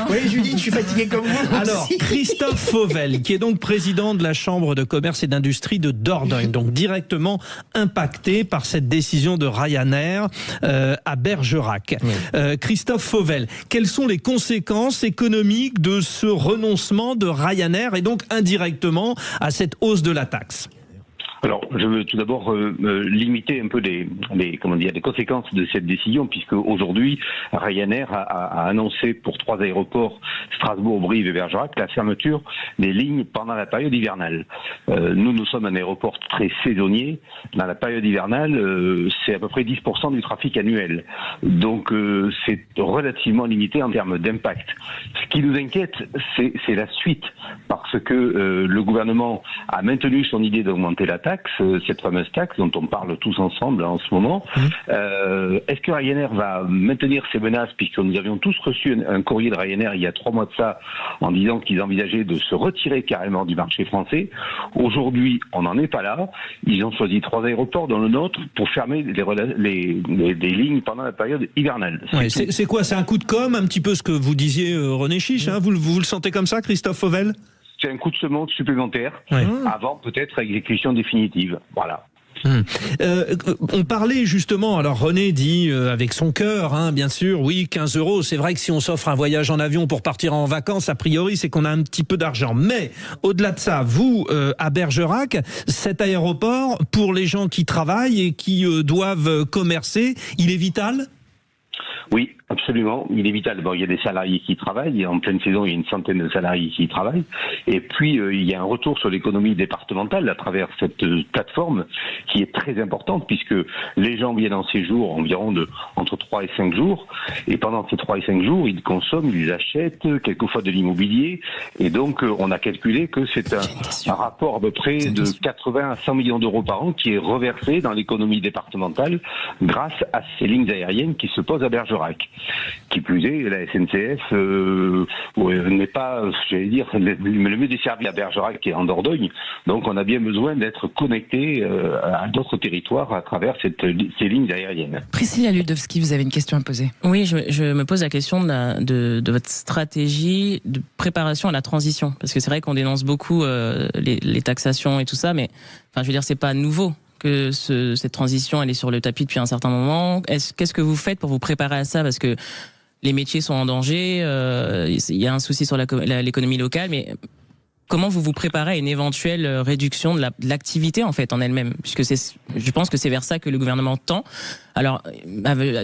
E: Oui, Judith, je suis fatigué comme vous.
C: Alors, Christophe Fauvel, qui est donc président de la Chambre de commerce et d'industrie de Dordogne, donc directement impacté par cette décision de Ryanair à Bergerac. Oui. Christophe Fauvel, quelles sont les conséquences économiques de ce renoncement de Ryanair et donc indirectement à cette hausse de la taxe ?
U: Alors, je veux tout d'abord limiter un peu les conséquences de cette décision, puisque aujourd'hui, Ryanair a annoncé pour 3 aéroports, Strasbourg, Brive et Bergerac, la fermeture des lignes pendant la période hivernale. Nous sommes un aéroport très saisonnier. Dans la période hivernale, c'est à peu près 10% du trafic annuel. Donc, c'est relativement limité en termes d'impact. Ce qui nous inquiète, c'est la suite, parce que le gouvernement a maintenu son idée d'augmenter la taxe, cette fameuse taxe dont on parle tous ensemble en ce moment. Est-ce que Ryanair va maintenir ses menaces, puisque nous avions tous reçu un courrier de Ryanair il y a 3 mois de ça, en disant qu'ils envisageaient de se retirer carrément du marché français. Aujourd'hui, on n'en est pas là. Ils ont choisi 3 aéroports, dont le nôtre, pour fermer les lignes pendant la période hivernale.
C: C'est quoi? C'est un coup de com', un petit peu ce que vous disiez, René Chiche, hein, vous le sentez comme ça, Christophe Fauvel?
U: C'est un coup de semonce supplémentaire, avant peut-être exécution définitive. Voilà.
C: On parlait justement, alors René dit avec son cœur, hein, bien sûr, oui, 15 €, c'est vrai que si on s'offre un voyage en avion pour partir en vacances, a priori, c'est qu'on a un petit peu d'argent. Mais au-delà de ça, vous, à Bergerac, cet aéroport, pour les gens qui travaillent et qui doivent commercer, il est vital ?
U: Oui, absolument. Il est vital. Bon, il y a des salariés qui travaillent. En pleine saison, il y a une centaine de salariés qui travaillent. Et puis, il y a un retour sur l'économie départementale à travers cette plateforme qui est très importante, puisque les gens viennent en séjour environ entre 3 et 5 jours. Et pendant ces 3 et 5 jours, ils consomment, ils achètent, quelquefois de l'immobilier. Et donc, on a calculé que c'est un rapport à peu près de 80 à 100 millions d'euros par an qui est reversé dans l'économie départementale grâce à ces lignes aériennes qui se posent à Bergerac. Qui plus est, la SNCF n'est pas, j'allais dire, le mieux desservi à Bergerac qui est en Dordogne. Donc on a bien besoin d'être connecté à d'autres territoires à travers ces lignes aériennes.
B: Priscilla Ludowski, vous avez une question à poser.
D: Oui, je me pose la question de votre stratégie de préparation à la transition. Parce que c'est vrai qu'on dénonce beaucoup les taxations et tout ça, mais enfin, je veux dire, c'est pas nouveau que cette transition elle est sur le tapis depuis un certain moment. Qu'est-ce que vous faites pour vous préparer à ça? Parce que les métiers sont en danger, il y a un souci sur l'économie locale, mais comment vous vous préparez à une éventuelle réduction de l'activité en fait en elle-même? Puisque je pense que c'est vers ça que le gouvernement tend. Alors,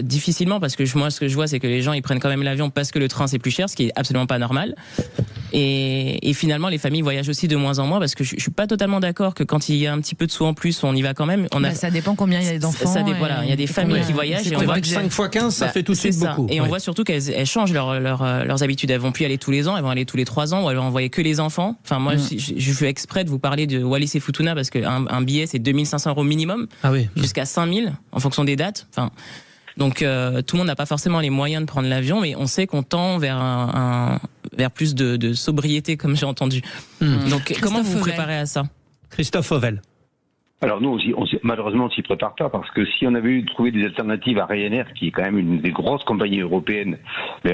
D: difficilement, parce que moi, ce que je vois, c'est que les gens, ils prennent quand même l'avion parce que le train, c'est plus cher, ce qui est absolument pas normal. Et finalement, les familles voyagent aussi de moins en moins, parce que je suis pas totalement d'accord que quand il y a un petit peu de sous en plus, on y va quand même.
B: Ça dépend combien il y a d'enfants.
D: Voilà, il y a des familles qui voyagent.
C: Et on voit que 5 x 15, ça fait tout de suite beaucoup.
D: Et on voit surtout qu'elles changent leurs habitudes. Elles vont plus aller tous les ans, elles vont aller tous les 3 ans, ou elles vont envoyer que les enfants. Enfin, moi, je fais exprès de vous parler de Wallis et Futuna, parce qu'un billet, c'est 2500 € minimum, jusqu'à 5000, en fonction des dates. Enfin, donc tout le monde n'a pas forcément les moyens de prendre l'avion, mais on sait qu'on tend vers plus de sobriété, comme j'ai entendu. Donc comment vous vous préparez à ça?
C: Christophe Fauvel.
U: Alors nous, malheureusement, on s'y prépare pas parce que si on avait eu trouvé des alternatives à Ryanair, qui est quand même une des grosses compagnies européennes,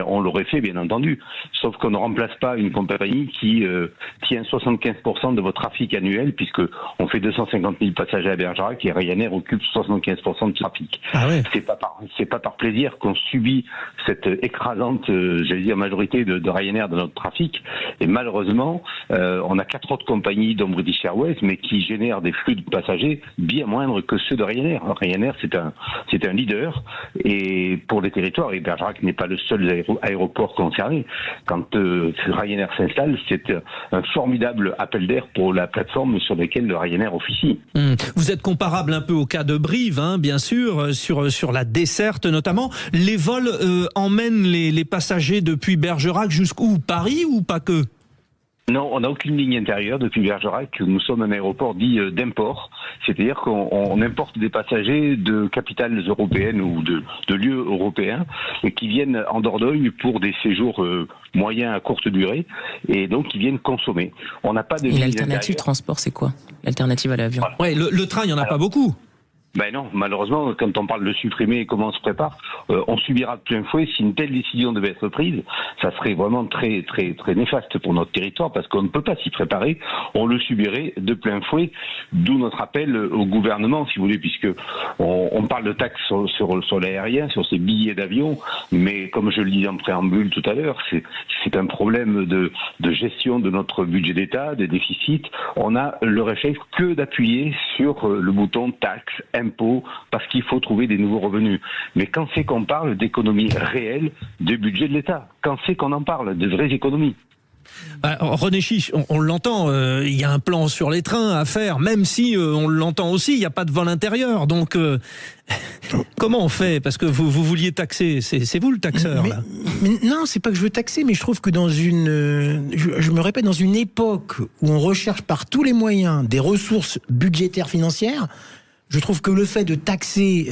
U: on l'aurait fait, bien entendu. Sauf qu'on ne remplace pas une compagnie qui tient 75% de votre trafic annuel, puisque on fait 250 000 passagers à Bergerac et Ryanair occupe 75% du trafic.
C: Ah ouais.
U: C'est pas par plaisir qu'on subit cette écrasante, majorité de Ryanair dans notre trafic. Et malheureusement, on a 4 autres compagnies dont British Airways, mais qui génèrent des flux de passagers bien moindres que ceux de Ryanair. Ryanair, c'est un leader et pour les territoires, et Bergerac n'est pas le seul aéroport concerné. Quand Ryanair s'installe, c'est un formidable appel d'air pour la plateforme sur laquelle le Ryanair officie.
C: Vous êtes comparable un peu au cas de Brive, hein, bien sûr, sur la desserte notamment. Les vols emmènent les passagers depuis Bergerac jusqu'où? Paris ou pas que?
U: Non, on n'a aucune ligne intérieure depuis Bergerac. Nous sommes un aéroport dit d'import, c'est-à-dire qu'on importe des passagers de capitales européennes ou de lieux européens et qui viennent en Dordogne pour des séjours moyens à courte durée et donc qui viennent consommer. On n'a pas de ligne
D: l'alternative transport, c'est quoi? L'alternative à l'avion?
U: Voilà.
C: Ouais, le train, il n'y en a pas beaucoup.
U: Ben non, malheureusement, quand on parle de supprimer et comment on se prépare, on subira de plein fouet. Si une telle décision devait être prise, ça serait vraiment très très très néfaste pour notre territoire parce qu'on ne peut pas s'y préparer. On le subirait de plein fouet, d'où notre appel au gouvernement, si vous voulez, puisque on parle de taxes sur l'aérien, sur ces billets d'avion, mais comme je le disais en préambule tout à l'heure, c'est un problème de gestion de notre budget d'État, des déficits. On a le réflexe que d'appuyer sur le bouton taxes, impôts, parce qu'il faut trouver des nouveaux revenus. Mais quand c'est qu'on parle d'économie réelle du budget de l'État? Quand c'est qu'on en parle de vraies économies?
C: René Chiche, on l'entend, il y a un plan sur les trains à faire, même si on l'entend aussi, il n'y a pas de vol intérieur. Donc, comment on fait? Parce que vous vouliez taxer, c'est vous le taxeur. Là.
E: Mais non, c'est pas que je veux taxer, mais je trouve que je me répète, dans une époque où on recherche par tous les moyens des ressources budgétaires financières, je trouve que le fait de taxer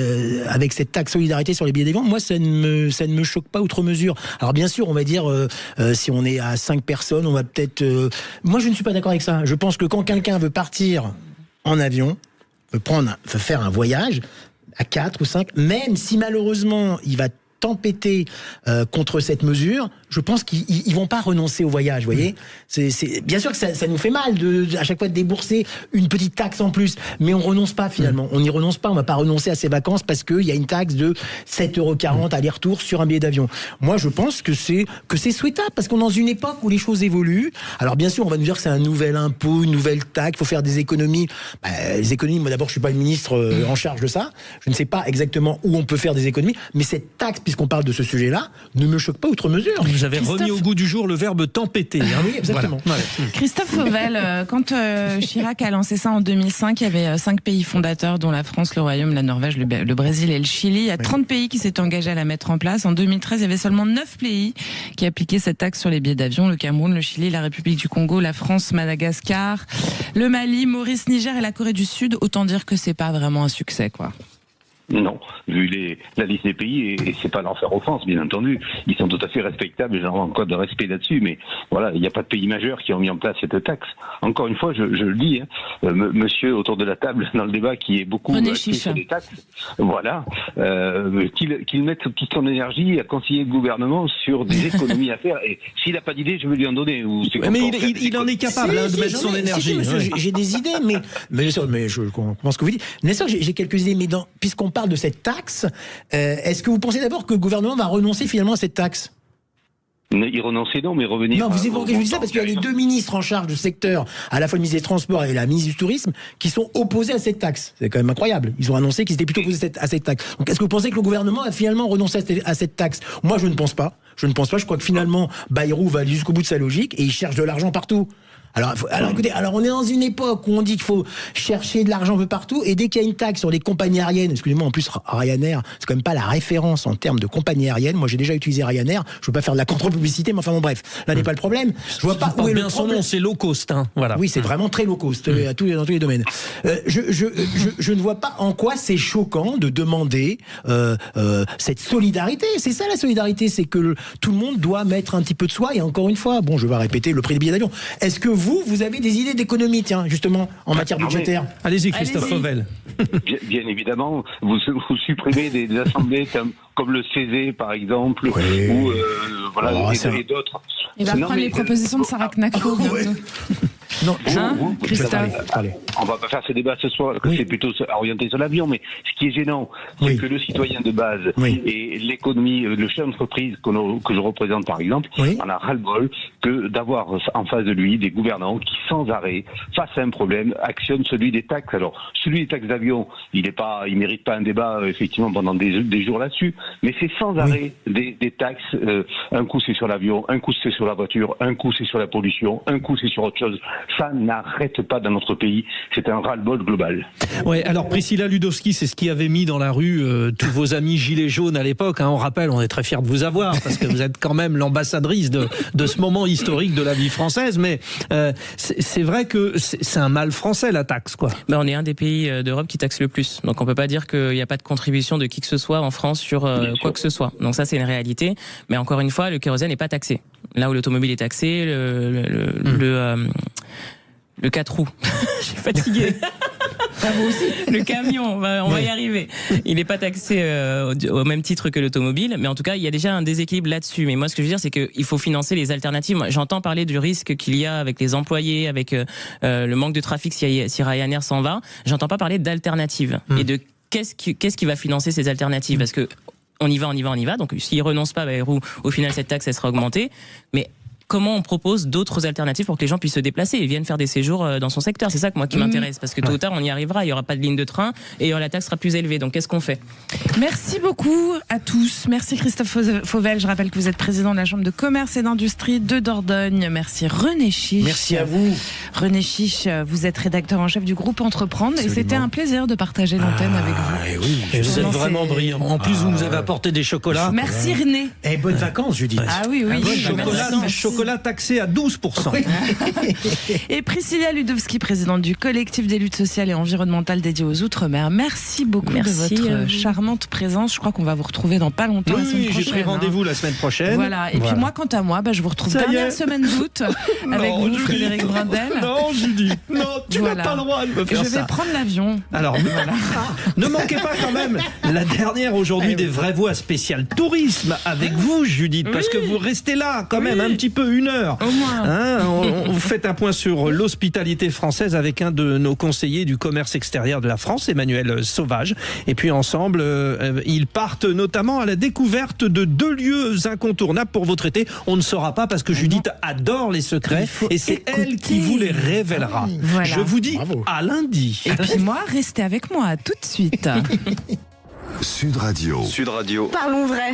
E: avec cette taxe solidarité sur les billets d'avion, moi, ça ne me choque pas outre mesure. Alors bien sûr, on va dire, si on est à 5 personnes, on va peut-être... Moi, je ne suis pas d'accord avec ça. Je pense que quand quelqu'un veut partir en avion, veut faire un voyage à 4 ou 5, même si malheureusement, il va tempêter contre cette mesure, je pense qu'ils vont pas renoncer au voyage, vous voyez. C'est bien sûr que ça nous fait mal à chaque fois de débourser une petite taxe en plus, mais on renonce pas finalement. On n'y renonce pas, on va pas renoncer à ses vacances parce qu'il y a une taxe de 7,40 € aller-retour sur un billet d'avion. Moi, je pense que c'est souhaitable parce qu'on est dans une époque où les choses évoluent. Alors bien sûr, on va nous dire que c'est un nouvel impôt, une nouvelle taxe, il faut faire des économies. Les économies, moi d'abord, je suis pas le ministre en charge de ça. Je ne sais pas exactement où on peut faire des économies, mais cette taxe, puisqu'on parle de ce sujet-là, ne me choque pas outre mesure.
C: Vous avez remis au goût du jour le verbe tempêter. Hein.
E: Oui, exactement.
C: Voilà.
B: Christophe Fauvel, quand Chirac a lancé ça en 2005, il y avait 5 pays fondateurs, dont la France, le Royaume, la Norvège, le Brésil et le Chili. Il y a 30 pays qui s'étaient engagés à la mettre en place. En 2013, il y avait seulement 9 pays qui appliquaient cette taxe sur les billets d'avion. Le Cameroun, le Chili, la République du Congo, la France, Madagascar, le Mali, Maurice, Niger et la Corée du Sud. Autant dire que c'est pas vraiment un succès, quoi.
U: Non, vu la liste des pays, et c'est pas leur faire offense, bien entendu. Ils sont tout à fait respectables, j'ai un code de respect là-dessus, mais voilà, il n'y a pas de pays majeurs qui ont mis en place cette taxe. Encore une fois, je le dis, monsieur autour de la table, dans le débat, qui est beaucoup sur les taxes, voilà, qu'il mette toute son énergie à conseiller le gouvernement sur des économies à faire, et s'il n'a pas d'idée, je vais lui en donner.
C: Mais il en est capable de mettre son énergie.
E: J'ai des idées, mais je comprends ce que vous dites. Bien sûr, j'ai quelques idées, mais puisqu'on parle de cette taxe, est-ce que vous pensez d'abord que le gouvernement va renoncer finalement à cette taxe?
U: Y renoncer non, mais revenir...
E: Non, vous évoquez, je vous dis ça parce qu'il y a les deux ministres en charge du secteur, à la fois le ministre des Transports et la ministre du Tourisme, qui sont opposés à cette taxe. C'est quand même incroyable. Ils ont annoncé qu'ils étaient plutôt opposés à cette taxe. Donc est-ce que vous pensez que le gouvernement a finalement renoncé à cette taxe? Moi, je ne pense pas. Je crois que finalement, Bayrou va aller jusqu'au bout de sa logique et il cherche de l'argent partout. Alors écoutez, on est dans une époque où on dit qu'il faut chercher de l'argent un peu partout, et dès qu'il y a une taxe sur les compagnies aériennes, excusez-moi, en plus Ryanair, c'est quand même pas la référence en termes de compagnie aérienne. Moi, j'ai déjà utilisé Ryanair. Je veux pas faire de la contre-publicité, mais enfin bon, bref, là n'est pas le problème. Je vois pas où est le problème.
C: Son nom, c'est low cost, hein. Voilà.
E: Oui, c'est vraiment très low cost dans tous les domaines. Je ne vois pas en quoi c'est choquant de demander cette solidarité. C'est ça la solidarité, c'est que tout le monde doit mettre un petit peu de soi. Et encore une fois, bon, je vais répéter le prix des billets d'avion. Est-ce que vous avez des idées d'économie, tiens, justement, en matière budgétaire.
C: Allez-y, Christophe Fauvel.
U: Bien évidemment, vous supprimez des assemblées comme le CESE, par exemple, ou et d'autres.
B: Il va prendre les propositions de Sarah Knackfo bientôt.
E: Non,
B: Christophe.
U: On va pas faire ce débat ce soir, que c'est plutôt orienté sur l'avion, mais ce qui est gênant, c'est que le citoyen de base et l'économie, le chef d'entreprise que je représente par exemple, en a ras-le-bol que d'avoir en face de lui des gouvernants qui sans arrêt, face à un problème, actionnent celui des taxes. Alors, celui des taxes d'avion, il mérite pas un débat effectivement pendant des jours là-dessus, mais c'est sans arrêt des taxes. Un coup c'est sur l'avion, un coup c'est sur la voiture, un coup c'est sur la pollution, un coup c'est sur autre chose. Ça n'arrête pas dans notre pays. C'est un ras-le-bol global.
C: Ouais, alors Priscilla Ludowski, c'est ce qui avait mis dans la rue tous vos amis gilets jaunes à l'époque. On rappelle, on est très fiers de vous avoir parce que vous êtes quand même l'ambassadrice de ce moment historique de la vie française. Mais c'est vrai que c'est un mal français, la taxe, quoi.
D: Ben, on est un des pays d'Europe qui taxe le plus. Donc on peut pas dire qu'il n'y a pas de contribution de qui que ce soit en France sur quoi que ce soit. Donc ça, c'est une réalité. Mais encore une fois, le kérosène n'est pas taxé. Là où l'automobile est taxé, le 4 roues. Je suis fatiguée. Le camion, on va y arriver. Il n'est pas taxé au même titre que l'automobile, mais en tout cas, il y a déjà un déséquilibre là-dessus. Mais moi, ce que je veux dire, c'est qu'il faut financer les alternatives. Moi, j'entends parler du risque qu'il y a avec les employés, avec le manque de trafic si Ryanair s'en va. J'entends pas parler d'alternatives et de qu'est-ce qui va financer ces alternatives, parce que on y va. Donc, s'ils renoncent pas, au final, cette taxe, elle sera augmentée. Mais comment on propose d'autres alternatives pour que les gens puissent se déplacer et viennent faire des séjours dans son secteur? C'est ça que moi qui m'intéresse, parce que tôt ou tard, on y arrivera. Il n'y aura pas de ligne de train et la taxe sera plus élevée. Donc, qu'est-ce qu'on fait?
B: Merci beaucoup à tous. Merci Christophe Fauvel. Je rappelle que vous êtes président de la Chambre de commerce et d'industrie de Dordogne. Merci René Chiche.
E: Merci à vous.
B: René Chiche, vous êtes rédacteur en chef du groupe Entreprendre. Absolument. Et c'était un plaisir de partager l'antenne avec vous.
C: Oui, vous êtes vraiment brillant. En plus, vous nous avez apporté des chocolats.
B: Merci René.
E: Et bonnes vacances, Judith.
B: Ah oui.
C: Chocolat taxé à 12%.
B: Et Priscilla Ludowski, présidente du collectif des luttes sociales et environnementales dédiées aux Outre-mer. Merci beaucoup de votre charmante présence. Je crois qu'on va vous retrouver dans pas longtemps. La semaine prochaine.
C: J'ai pris rendez-vous la semaine prochaine.
B: Voilà. Et puis moi, quant à moi, je vous retrouve dernière semaine d'août avec vous, Frédéric Brindel.
C: Non, Judith, non, tu n'as pas le droit de me faire ça.
B: Je vais prendre l'avion.
C: Alors, ne manquez pas quand même la dernière aujourd'hui des Vraies Voix spéciales tourisme avec vous, Judith, parce que vous restez là quand même un petit peu, 1 heure.
B: Au moins.
C: On fait un point sur l'hospitalité française avec un de nos conseillers du commerce extérieur de la France, Emmanuel Sauvage. Et puis ensemble, ils partent notamment à la découverte de 2 lieux incontournables pour votre été. On ne saura pas parce que Judith adore les secrets et c'est elle qui vous les révélera.
B: Voilà.
C: Je vous dis à lundi.
B: Et puis moi, restez avec moi tout de suite.
A: Sud Radio.
I: Parlons vrai.